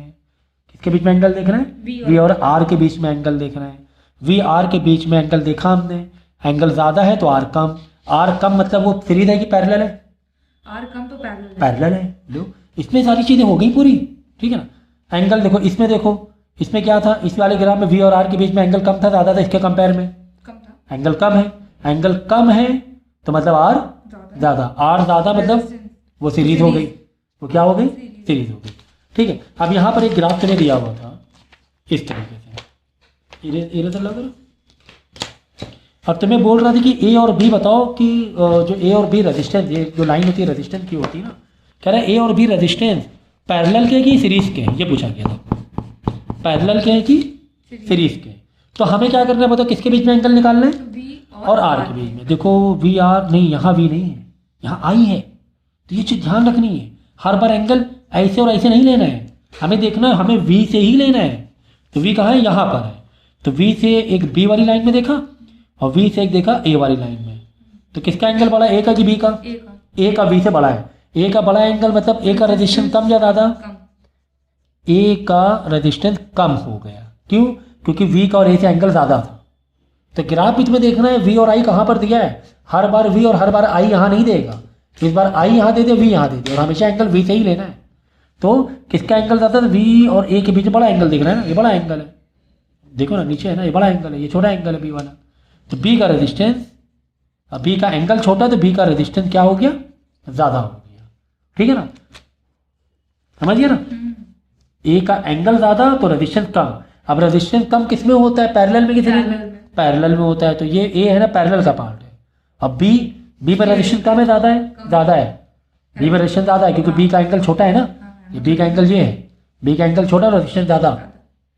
किसके बीच में एंगल देखना है, वी और आर के बीच में एंगल देखना है। वी आर के बीच में एंगल देखा हमने, एंगल ज़्यादा है तो आर कम, आर कम मतलब वो सीरीज है कि पैरेलल है, आर कम तो पैरेलल है। लो इसमें सारी चीज़ें हो गई पूरी, ठीक है ना। एंगल देखो, इसमें देखो, इसमें क्या था, इस वाले ग्राफ में वी और आर के बीच में एंगल कम था ज़्यादा था, इसके कंपेयर में कम था, एंगल कम है, एंगल कम है तो मतलब आर ज़्यादा, आर ज़्यादा मतलब वो सीरीज हो गई, वो क्या हो गई, सीरीज हो गई, ठीक है। अब यहाँ पर एक ग्राफ तुम्हें दिया हुआ था इस तरीके से, इरेजर लगा करो। अब तुम्हें बोल रहा था कि ए और बी बताओ कि जो ए और बी रेजिस्टेंस, ये जो लाइन होती है रेजिस्टेंस की होती है ना, कह रहा है ए और बी रेजिस्टेंस पैरेलल के कि सीरीज के, ये पूछा गया था, पैरेलल के कि सीरीज के। तो हमें क्या करना है बताओ, किसके बीच में एंगल निकालना है, वी और आर के बीच में। देखो वी आर नहीं, यहाँ वी नहीं है, यहाँ आई है, तो ये चीज़ ध्यान रखनी है, हर बार एंगल ऐसे और ऐसे नहीं लेना है, हमें देखना है हमें वी से ही लेना है। तो वी कहाँ है, यहाँ पर है, तो V से एक B वाली लाइन में देखा और V से एक देखा A वाली लाइन में, तो किसका एंगल बड़ा है, A का कि B का? ए का A का B से बड़ा है। A का बड़ा एंगल मतलब A का रेजिस्टेंस कम या ज़्यादा? कम। A का रेजिस्टेंस कम हो गया, क्यों? क्योंकि V का और A से एंगल ज़्यादा था। तो ग्राफ में तुम्हें देखना है V और I कहाँ पर दिया है, हर बार V और हर बार I यहाँ नहीं देगा, इस बार I यहाँ दे दे, V यहाँ दे दे, और हमेशा एंगल V से ही लेना है। तो किसका एंगल ज़्यादा है? V और A के बीच में बड़ा एंगल दिख रहा है ना, ये बड़ा एंगल है, देखो ना नीचे है ना, ये बड़ा एंगल है, ये छोटा एंगल है B वाला। तो B का रेजिस्टेंस, अब B का एंगल छोटा तो B का रेजिस्टेंस क्या हो गया, ज़्यादा हो गया, ठीक है ना, समझिए ना। A का एंगल ज़्यादा तो रेजिस्टेंस कम। अब रेजिस्टेंस कम किस में होता है, पैरेलल में कि सीरीज में? पैरेलल में होता है। तो ये A है ना, पैरेलल का पार्ट है। अब B पर रेजिस्टेंस कम है ज़्यादा है? ज़्यादा है। B में रेजिस्टेंस ज़्यादा है क्योंकि B का एंगल छोटा है ना, ये B का एंगल ये है, B का एंगल छोटा और रेजिस्टेंस ज़्यादा,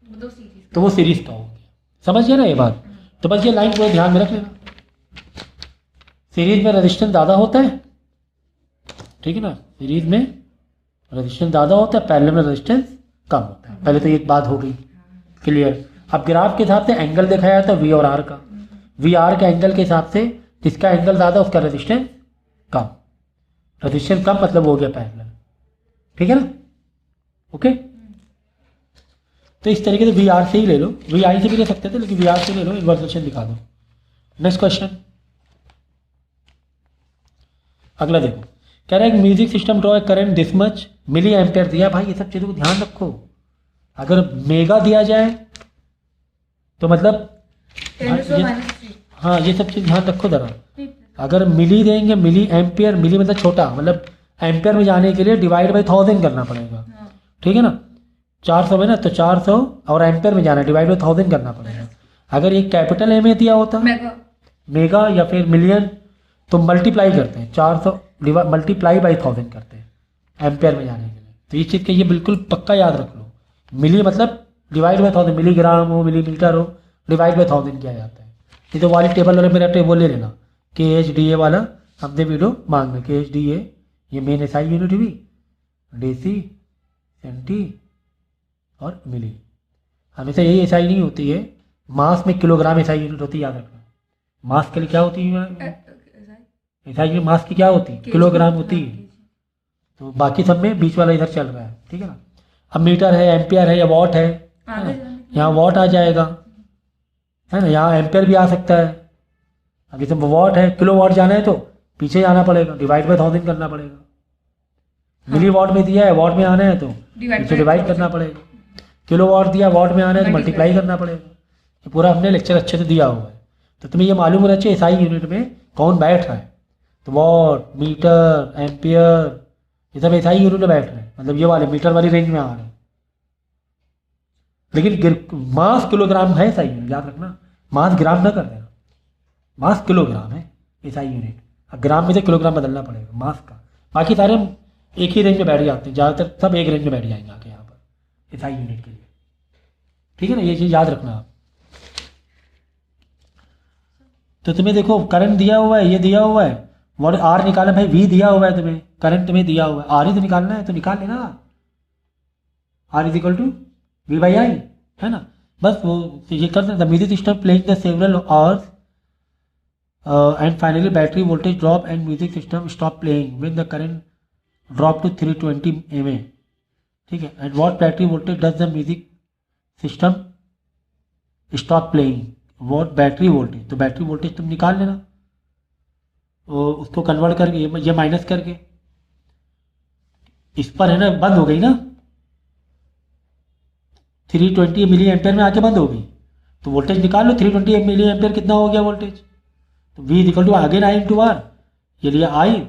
दो सीरीज तो वो सीरीज का हो गया। समझ गया ना ये बात? तो बस ये लाइन पूरे ध्यान में रख लेना, सीरीज में रेजिस्टेंस ज़्यादा होता है, ठीक है ना, सीरीज में रेजिस्टेंस ज़्यादा होता है, पैरेलल में रेजिस्टेंस कम होता है। पहले तो ये बात हो गई क्लियर। अब ग्राफ के हिसाब से एंगल दिखाया था V और R का, V R के एंगल के हिसाब से जिसका एंगल ज़्यादा उसका रेजिस्टेंस कम, रेजिस्टेंस कम मतलब हो गया पैरेलल, ठीक है ना, ओके। तो इस तरीके से वी आर से ही ले लो, वी आई से भी ले सकते थे लेकिन वी आर से ले लो, इन्वर्सेशन दिखा दो। नेक्स्ट क्वेश्चन, अगला देखो, कह रहा है music system draw current this much milli ampere दिया। भाई ये सब चीज़ों को ध्यान रखो, अगर मेगा दिया जाए तो मतलब हाँ ये सब चीज़ ध्यान रखो ज़रा। अगर मिली देंगे, मिली एम्पेयर, मिली मतलब छोटा, मतलब एम्पेयर में जाने के लिए डिवाइड बाई 1000 करना पड़ेगा, ठीक है ना, 400 में ना, तो 400 और एम्पेयर में जाना है डिवाइड बाई 1000 करना पड़ेगा। अगर ये कैपिटल ए में दिया होता मेगा या फिर मिलियन तो मल्टीप्लाई करते हैं, 400 मल्टीप्लाई बाई 1000 करते हैं एम्पेयर में जाने के लिए। तो ये चीज़ का ये बिल्कुल पक्का याद रख लो, मिली मतलब डिवाइड बाई 1000, मिलीग्राम हो मिलीमीटर हो डिवाइड बाई 1000 किया जाता है। ये तो वाली टेबल वाले मेरा टेबल ले लेना, KHDA वाला हमने वीडियो मांग में, KHDA ये मेन SI यूनिट हुई, डेसी, सेंटी और मिली। हमेशा यही SI नहीं होती है, मास में किलोग्राम SI यूनिट होती है, याद रखना। मास के लिए क्या होती है SI यूनिट, मास की क्या होती है, किलोग्राम होती है। तो बाकी सब में बीच वाला इधर चल रहा है, ठीक है ना। अब मीटर है, एम्पियर है या वॉट है, यहाँ वॉट आ जाएगा, है ना, यहाँ एम्पियर भी आ सकता है। अभी तो वॉट है, किलो वॉट जाना है तो पीछे जाना पड़ेगा, डिवाइड बाई 1000 करना पड़ेगा। मिली वॉट में दिया है, वॉट में आना है तो पीछे डिवाइड करना पड़ेगा। किलो वॉट दिया, वॉट में आना है तो मल्टीप्लाई करना पड़ेगा। ये पूरा हमने लेक्चर अच्छे से दिया हुआ है, तो तुम्हें ये मालूम होना चाहिए SI यूनिट में कौन बैठ रहा है। तो वॉट, मीटर, एम्पियर ये सब SI यूनिट में बैठ रहे हैं, मतलब ये वाले मीटर वाली रेंज में आ रहे हैं। लेकिन मास किलोग्राम है SI यूनिट, याद रखना, मास ग्राम ना कर देना, मास किलोग्राम है SI यूनिट। ग्राम में से किलोग्राम बदलना पड़ेगा मास का, बाकी सारे एक ही रेंज में बैठ जाते हैं, ज़्यादातर सब एक रेंज में बैठ जाएंगे आके यहाँ पर SI यूनिट के लिए, ठीक है ना, ये चीज़ याद रखना आप। तो तुम्हें देखो करंट दिया हुआ है, ये दिया हुआ है, वॉट R निकालना, भाई V दिया हुआ है तुम्हें, करंट तुम्हें दिया हुआ है, R ही तो निकालना है, तो निकाल लेना, R is equal to V by I, है ना। बस वो ये कर सकते, music system playing the several hours and finally battery voltage drop and music system stop playing when the current drop to 320 mA, ठीक है। and what battery voltage does the music system stop playing, what battery voltage, तो battery voltage तुम निकाल लेना, तो उसको convert करके ये माइनस करके इस पर है ना, बंद हो गई ना, 320 मिली एम्पेयर में आके बंद हो गई, तो वोल्टेज निकाल लो, 320 मिली एम्पेयर कितना हो गया वोल्टेज, तो V equal to again I into R, ये लिया I,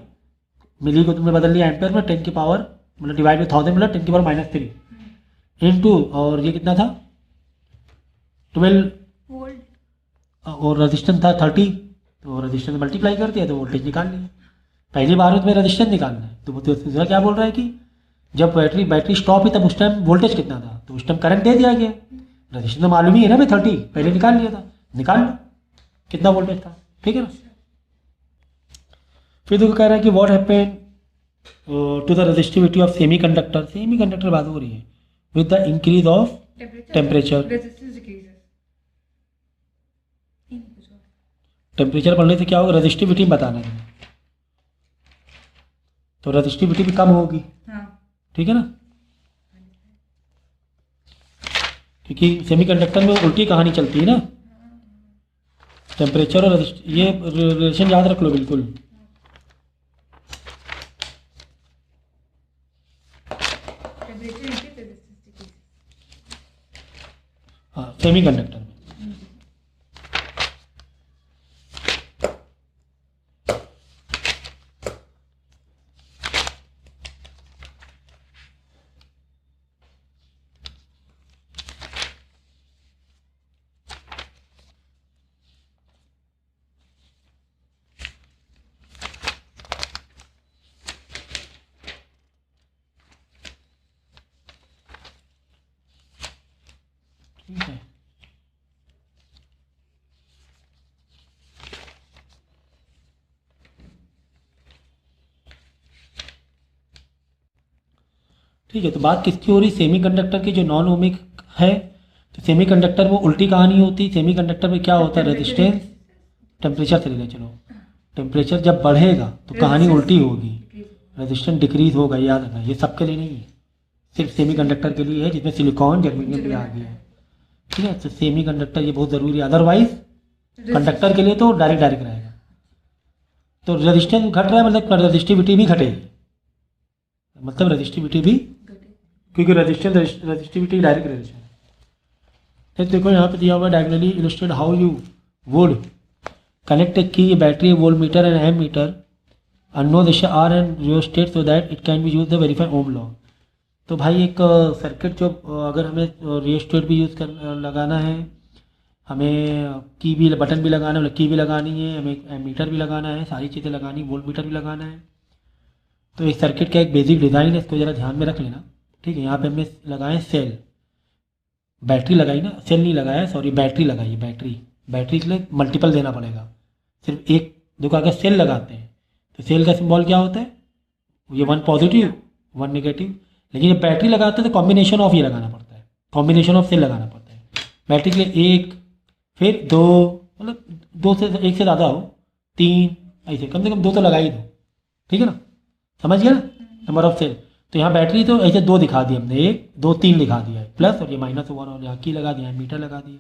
मिली को तुमने बदल लिया एम्पेयर में, 10 की पावर मतलब डिवाइड बाई 1000 मतलब 10 की पावर -3 इंटू, और ये कितना था 12 वोल्ट और रेजिस्टेंस था 30, तो रेजिस्टेंस मल्टीप्लाई कर दिया तो वोल्टेज निकाल लिया। पहली बार में तुम्हें रेजिस्टेंस निकालना है, तो दूसरा क्या बोल रहा है कि जब बैटरी स्टॉप हुई तब उस टाइम वोल्टेज कितना था, तो उस टाइम करंट दे दिया गया, रेजिस्टेंस तो मालूम ही है ना भाई 30 पहले निकाल लिया था, निकाल लो कितना वोल्टेज था, ठीक है ना। फिर देखो कह रहा है कि what happen to the resistivity of semiconductor बात हो रही है with the increase of temperature, temperature बढ़ने से क्या होगा, रजिस्टिविटी बताना है, तो रजिस्टिविटी भी कम होगी, हाँ ठीक है ना, क्योंकि सेमीकंडक्टर में उल्टी कहानी चलती है ना, टेम्परेचर और ये रिलेशन याद रख लो बिल्कुल। Temperature increase resistance decrease. हाँ सेमीकंडक्टर में। ठीक है, ठीक है, तो बात किसकी हो रही, सेमीकंडक्टर की जो नॉन ओमिक है, तो सेमीकंडक्टर वो उल्टी कहानी होती, सेमीकंडक्टर में क्या होता है, रेजिस्टेंस, टेम्परेचर से ले चलो, टेम्परेचर जब बढ़ेगा तो कहानी उल्टी होगी, रेजिस्टेंस डिक्रीज होगा, याद रखना, ये सबके लिए नहीं है, सिर्फ सेमीकंडक्टर के लिए है, जिसमें सिलिकॉन जर्मेनियम भी आ गया है, ठीक है, तो सेमीकंडक्टर ये बहुत ज़रूरी है, अदरवाइज कंडक्टर के लिए तो डायरेक्ट रहेगा, तो रेजिस्टेंस घट रहा है मतलब रजिस्टिविटी भी घटेगी, मतलब रजिस्टिविटी भी, क्योंकि रजिस्टिविटी डायरेक्ट रिलेशन है। देखो यहाँ पे दिया हुआ diagonally illustrate how you would connect a key battery voltmeter and ammeter unknown दिशा R and rheostat so that it can be use the verify ohm law. तो भाई एक सर्किट जो अगर हमें रियोस्टेट भी यूज़ कर लगाना है, हमें की भी बटन भी लगाना है, की भी लगानी है, हमें मीटर भी लगाना है, सारी चीज़ें लगानी, वोल्ट मीटर भी लगाना है, तो इस सर्किट का एक बेसिक डिज़ाइन है, इसको ज़रा ध्यान में रख लेना, ठीक है। यहाँ पे हमने लगाए सेल, बैटरी लगाई ना, सेल नहीं लगाया, सॉरी बैटरी लगाई, बैटरी के लिए मल्टीपल देना पड़ेगा, सिर्फ एक देखो अगर सेल लगाते हैं तो सेल का सिंबल क्या होता है, ये वन पॉजिटिव वन नेगेटिव, लेकिन जब बैटरी लगाते हैं तो कॉम्बिनेशन ऑफ ये लगाना पड़ता है, कॉम्बिनेशन ऑफ सेल लगाना पड़ता है, बैटरी के लिए एक, फिर दो, मतलब दो से एक से ज़्यादा हो, तीन, ऐसे कम से कम दो तो लगा ही दो, ठीक है ना, समझ गया ना, नंबर ऑफ सेल। तो यहाँ बैटरी तो ऐसे दो दिखा दी हमने, एक दो तीन दिखा दिया है, प्लस और ये माइनस वन, और यहाँ की लगा दिया है, मीटर लगा दिया,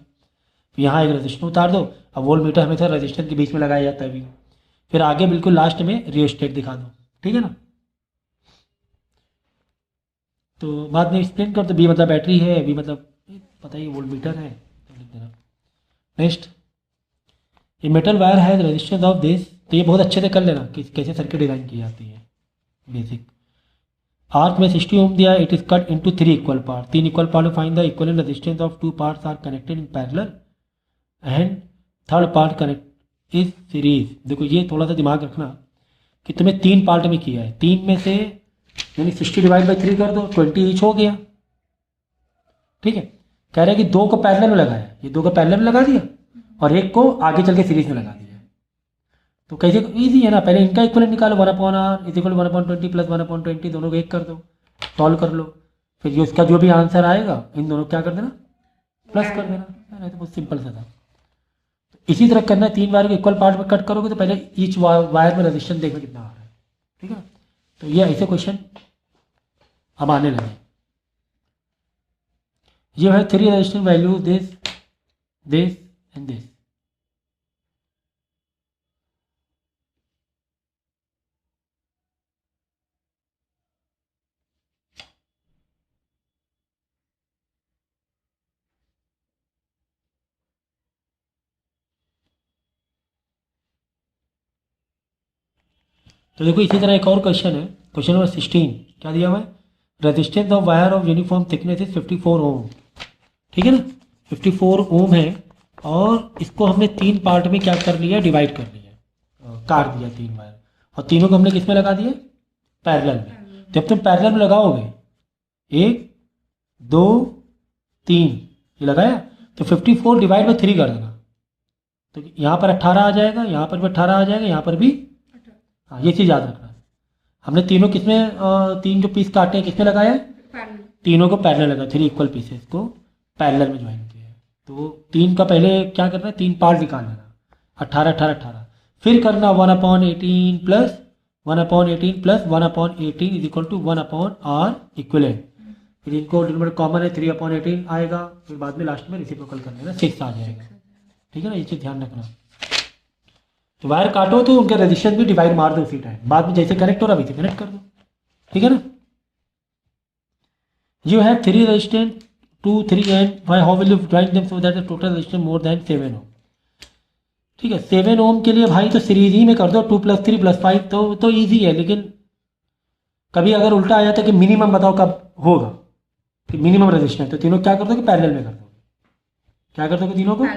तो यहाँ एक रजिस्टर उतार दो, अब वोल्ट मीटर हमेशा रजिस्टर के बीच में लगाया जाता है अभी, फिर आगे बिल्कुल लास्ट में रियोस्टेट दिखा दो, ठीक है ना। तो बाद में एक्सप्लेन कर दो, बी मतलब बैटरी है, बी मतलब पता ही वोल्ट मीटर है, तो लिख देना। नेक्स्ट, ये मेटल वायर है रेजिस्टेंस ऑफ दिस, तो ये बहुत अच्छे से कर लेना कि कैसे सर्किट डिज़ाइन की जाती है, बेसिक। आर्क में 60 ओम दिया, it is cut into 3 equal part, 3 equal part में find the equivalent resistance of 2 parts are connected in parallel and third part connect is series. देखो ये थोड़ा सा दिमाग रखना कि तुम्हें 3 पार्ट में किया है, 3 में से यानी 60 डिवाइड बाई 3 कर दो, 20 ईच हो गया, ठीक है। कह रहे हैं कि 2 को पैरेलल में लगाया, ये 2 को पैरेलल में लगा दिया और एक को आगे चल के सीरीज में लगा दिया, तो कैसे, इजी है ना, पहले इनका इक्वलेंट निकालो, 1/r इज इक्वल 1/20 प्लस 1/20, दोनों को एक कर दो, सॉल्व कर लो, फिर जो इसका जो भी आंसर आएगा इन दोनों क्या कर देना, प्लस कर देना, नहीं तो बहुत सिंपल सा था। तो इसी तरह करना है, 3 वायर को इक्वल पार्ट में कट करोगे तो पहले ईच वायर में रेजिस्टेंस देखो कितना आ रहा है, ठीक है। तो ये ऐसे क्वेश्चन अब आने लगे, ये है 3 resistance value this this and this. तो देखो इसी तरह एक और क्वेश्चन है, क्वेश्चन नंबर 16, क्या दिया हुआ है, resistance of wire of uniform thickness is 54 ओम, ठीक है ना, 54 ओम है, और इसको हमने 3 पार्ट में क्या कर लिया, डिवाइड कर लिया, काट दिया 3 वायर, और तीनों को हमने किस में लगा दिया, पैरेलल में। जब तुम पैरेलल में लगाओगे 1 2 3 ये लगाया, तो 54 डिवाइड बाई 3 कर देना, तो यहाँ पर 18 आ जाएगा, यहाँ पर भी 18 आ जाएगा, यहाँ पर भी, हाँ ये चीज़ याद रखना। हमने तीनों किसमें, 3 जो पीस काटे हैं किसमें लगाया है, तीनों को पैरेलल लगा, 3 इक्वल पीसेस को पैरेलल में ज्वाइन किया है। तो 3 का पहले क्या करना है, 3 पार्ट निकाल लेना, 18 18 18, फिर करना 1/18 plus 1/18 plus 1/18 is equal to 1/r equivalent. फिर इनको डिनोमिनेटर कॉमन है 3/18 आएगा, फिर बाद में लास्ट में रेसिप्रोकल कर लेना 6 आ जाएगा। ठीक है ना, ये चीज़ ध्यान रखना। तो वायर काटो तो उनके रेजिस्टेंस भी डिवाइड मार दो उसी टाइम, बाद में जैसे कनेक्ट हो रहा वैसे कनेक्ट कर दो। ठीक है ना। You have 3 resistance 2 3 and how will you join them so that the total resistance more than 7 ओम। ठीक है, 7 ओम के लिए भाई तो सीरीज ही में कर दो 2 + 3 + 5 तो ईजी है। लेकिन कभी अगर उल्टा आ जाता है कि मिनिमम बताओ कब होगा, कि मिनिमम रेजिस्टेंस, तो तीनों क्या कर दोगे पैरेलल में कर दोगे। क्या कर दोगे तीनों को,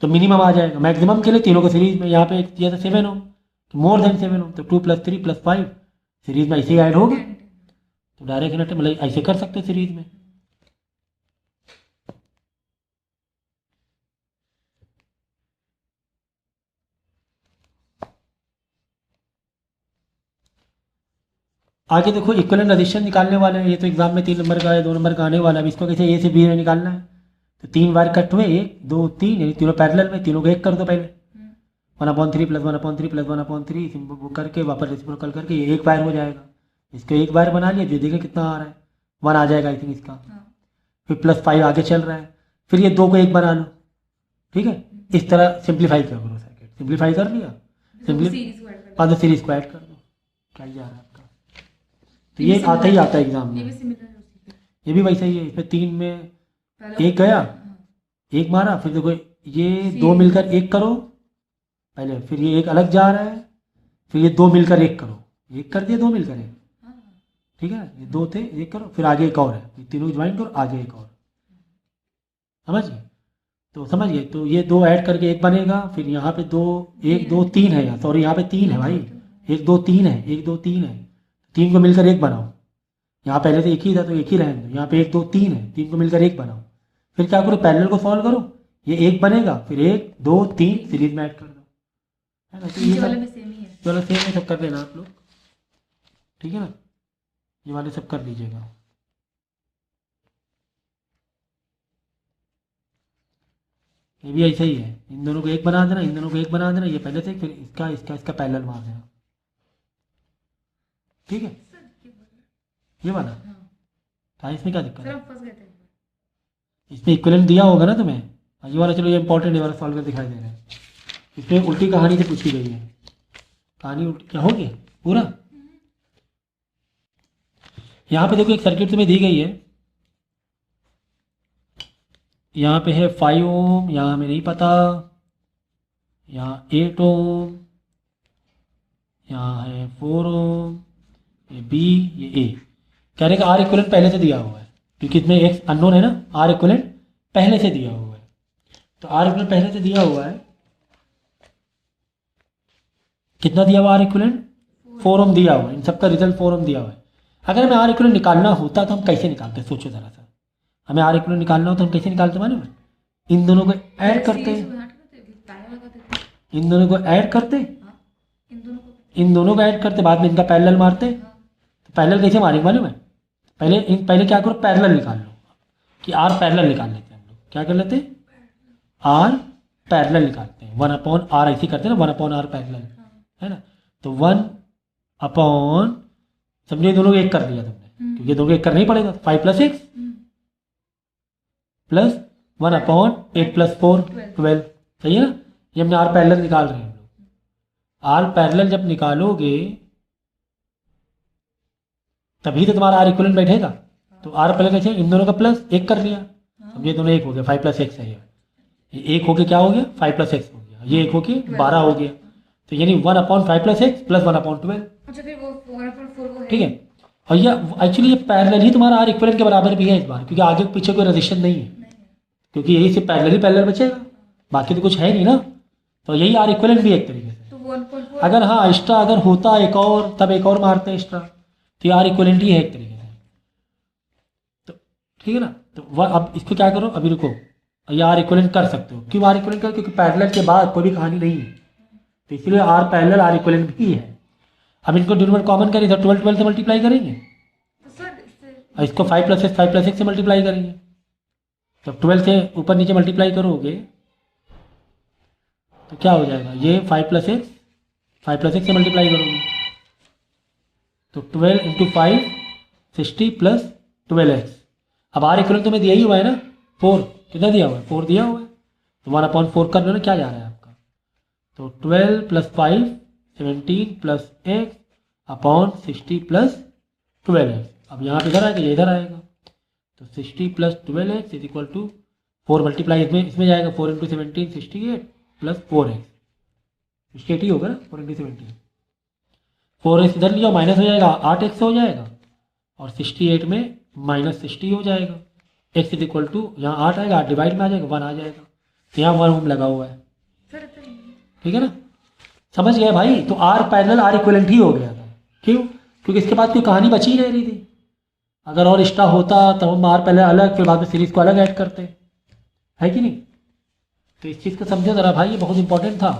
तो मिनिमम आ जाएगा। मैक्सिमम के लिए तीनों को सीरीज में, यहाँ पे दिया था 7 ओम, तो मोर देन 7 ओम, तो 2 + 3 + 5 सीरीज में ऐसे ही ऐड होगा। तो डायरेक्ट कनेक्ट मतलब ऐसे कर सकते हो सीरीज में। आगे देखो इक्विवेलेंट रेजिस्टेंस निकालने वाले हैं। ये तो एग्जाम में 3 नंबर का है, 2 नंबर का आने वाला है। इसको कैसे ए से बी में निकालना है, तो 3 वायर कट हुए 1 2 3, यानी तीनों पैरेलल में, तीनों को एक कर दो पहले 1/3 + 1/3 + 1/3 सिंपल करके वापस रेसिप्रोकल करके ये एक वायर हो जाएगा। इसको एक वायर बना लिया, जो देखें कितना आ रहा है 1 आ जाएगा आई थिंक इसका। फिर +5 आगे चल रहा है, फिर ये 2 को एक बना लो। ठीक है, इस तरह सिंप्लीफाई कर दो सर्किट। सिंप्लीफाई कर लिया, बाद सीरीज को ऐड कर दो, क्या ही जा रहा है आपका। तो ये आता ही आता है एग्जाम में। ये भी वैसा ही है। इसमें 3 में एक गया, एक मारा, फिर देखो ये 2 मिलकर एक करो पहले, फिर ये एक अलग जा रहा है, फिर ये 2 मिलकर एक करो, एक कर दिया 2 मिलकर एक। ठीक है, ये 2 थे, एक करो, फिर आगे एक और है, ये तीनों ज्वाइन करो, आगे एक और। समझ गए, तो समझ गए। तो ये 2 ऐड करके एक बनेगा, फिर यहाँ पे 2 1 2 3 है, यहाँ सॉरी यहाँ पे 3 है भाई, 1 2 3 है, 1 2 3 है, 3 को मिलकर एक बनाओ। यहाँ पहले तो एक ही था तो एक ही रहने दो, यहाँ पे 1 2 3 है, 3 को मिलकर एक बनाओ। फिर क्या करो, पैरेलल को सॉल्व करो, ये एक बनेगा, फिर 1 2 3 सीरीज में ऐड कर दो, है ना। तो ये सब चलो सेम है, सब कर लेना आप लोग। ठीक है ना, ये वाले सब कर लीजिएगा। ये भी ऐसा ही है, इन दोनों को एक बना देना, इन दोनों को एक बना देना, ये पहले से, फिर इसका इसका इसका पैरेलल मार देना। ठीक है, ये वाला था, इसमें क्या दिक्कत है। इसमें इक्विवेलेंट दिया होगा ना तुम्हें, ये वाला चलो ये इंपॉर्टेंट, ये वाला सॉल्व कर दिखाई दे रहा है। इसमें उल्टी कहानी से पूछी गई है, कहानी उल्टी क्या होगी पूरा। यहाँ पे देखो एक सर्किट तुम्हें दी गई है, यहाँ पे है 5 ओम, यहाँ हमें नहीं पता, यहाँ 8 ओम, यहाँ है 4 ओम, ये बी, ये ए। कह रहे कि आर इक्विवेलेंट पहले से दिया हुआ है, क्योंकि इसमें एक अननोन है ना, आर इक्विवेलेंट पहले से दिया हुआ है। तो आर इक्विवेलेंट पहले से दिया हुआ है, कितना दिया हुआ आर इक्विवेलेंट 4 ओम दिया हुआ है, इन सबका रिजल्ट 4 ओम दिया हुआ है। अगर हमें आर इक्विवेलेंट निकालना होता तो हम कैसे निकालते, सोचो जरा सा। हमें आर इक्विवेलेंट निकालना हो तो हम कैसे निकालते मालूम है, इन दोनों को ऐड करते, इन दोनों को ऐड करते, इन दोनों को ऐड करते, बाद में इनका पैरेलल मारते। तो पैरेलल कैसे मारेंगे मालूम है, पहले क्या करो, पैरेलल निकाल लो, कि आर पैरेलल निकाल लेते हैं हम लोग। क्या कर लेते हैं, आर पैरेलल निकालते हैं, 1/r ऐसे करते हैं ना, 1/r पैरेलल, है ना। तो 1/, समझे दोनों को एक कर दिया तुमने, क्योंकि दोनों को एक करना ही पड़ेगा। 5 + 6 प्लस 1/8 + 4 12, सही है ना। ये हमने आर पैरेलल निकाल रहे हैं हम लोग। आर पैरेलल जब निकालोगे तभी तो तुम्हारा आर इक्विवेलेंट बैठेगा। तो आर पहले कैसे, इन दोनों का प्लस एक कर लिया, अब ये दोनों एक हो गया, 5 + 6 है, ये एक हो गया क्या हो गया 5 + 6 हो गया, ये एक हो गया 12 हो गया। तो यानी 1/5 + 6 प्लस 1/12। अच्छा, फिर वो 1/4 ठीक है, और ये एक्चुअली ये पैरेलल ही तुम्हारा आर इक्विवेलेंट के बराबर भी है इस बार, क्योंकि आगे पीछे कोई रेजिस्टेंस नहीं है, क्योंकि यही से पैरेलल ही पैरेलल बचेगा, बाकी तो कुछ है नहीं ना। तो यही आर इक्विवेलेंट भी एक तरीके से। तो 1/4 अगर हाँ एक्स्ट्रा अगर होता एक और, तब एक और मारते हैं एक्स्ट्रा, तो ये आर इक्विवेलेंट ही है एक तरीके से। तो ठीक है ना, तो वह अब इसको क्या करो, अभी रुको, ये आर इक्विवेलेंट कर सकते हो। क्यों आर इक्विवेलेंट कर, क्योंकि पैरेलल के बाद कोई भी कहानी नहीं है, तो इसलिए आर पैरेलल आर इक्विवेलेंट भी है। अब इनको डिनोमिनेटर कॉमन करें तो 12 से मल्टीप्लाई करेंगे, और इसको 5 + 6 5 + 6 से मल्टीप्लाई करेंगे। जब 12 से ऊपर नीचे मल्टीप्लाई करोगे तो क्या हो जाएगा, ये 5 + x, 5 + x से मल्टीप्लाई करोगे तो 12 × 5 60 + 12x। अब आर इक्वल तुम्हें दिया ही हुआ है ना 4, कितना दिया हुआ है 4 दिया हुआ है, तो 1/4 कर लो ना, क्या जा रहा है आपका, तो 12 + 5 17 + x अपॉन 60 + 12x। अब यहाँ पे इधर आएगा, ये इधर आएगा, तो 60 + 12x = 4 मल्टीप्लाई इसमें जाएगा, 4 × 17 68 + 4x, 68 ही होगा ना, 4 × 17, 4x इधर लिया माइनस हो जाएगा, 8x हो जाएगा, और 68 में -60 हो जाएगा, x = यहाँ 8 आएगा, 8 डिवाइड में आ जाएगा, 1 आ जाएगा, तो यहाँ 1 ओम लगा हुआ है, सर ठीक है ना, समझ गए भाई। तो आर पैरेलल आर इक्विवेलेंट ही हो गया था, क्यों, क्योंकि इसके बाद कोई कहानी बची ही नहीं रही थी। अगर और एक्स्ट्रा होता तो हम आर पहले अलग फिर बाद में सीरीज को अलग ऐड करते, है कि नहीं। तो इस चीज़ को समझो ज़रा भाई, ये बहुत इंपॉर्टेंट था,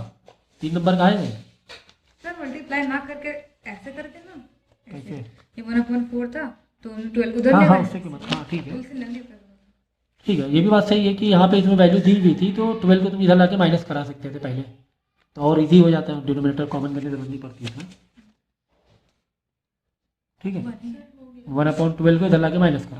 3 नंबर का आएंगे। सर मल्टीप्लाई ना करके ऐसे करते ना, कैसे, ये 1/4 था तो 12 उधर हाँ ले हाँ गए, उससे क्यों मत, हाँ ठीक है उसे लंबी कर दो। ठीक है, ये भी बात सही है कि यहाँ पे इसमें वैल्यू दी हुई थी, तो 12 को तुम इधर लाके माइनस करा सकते थे पहले, तो और इजी हो जाता है, डिनोमिनेटर कॉमन करने की जरूरत नहीं पड़ती है, ठीक है। 1/12 को इधर लाके माइनस करा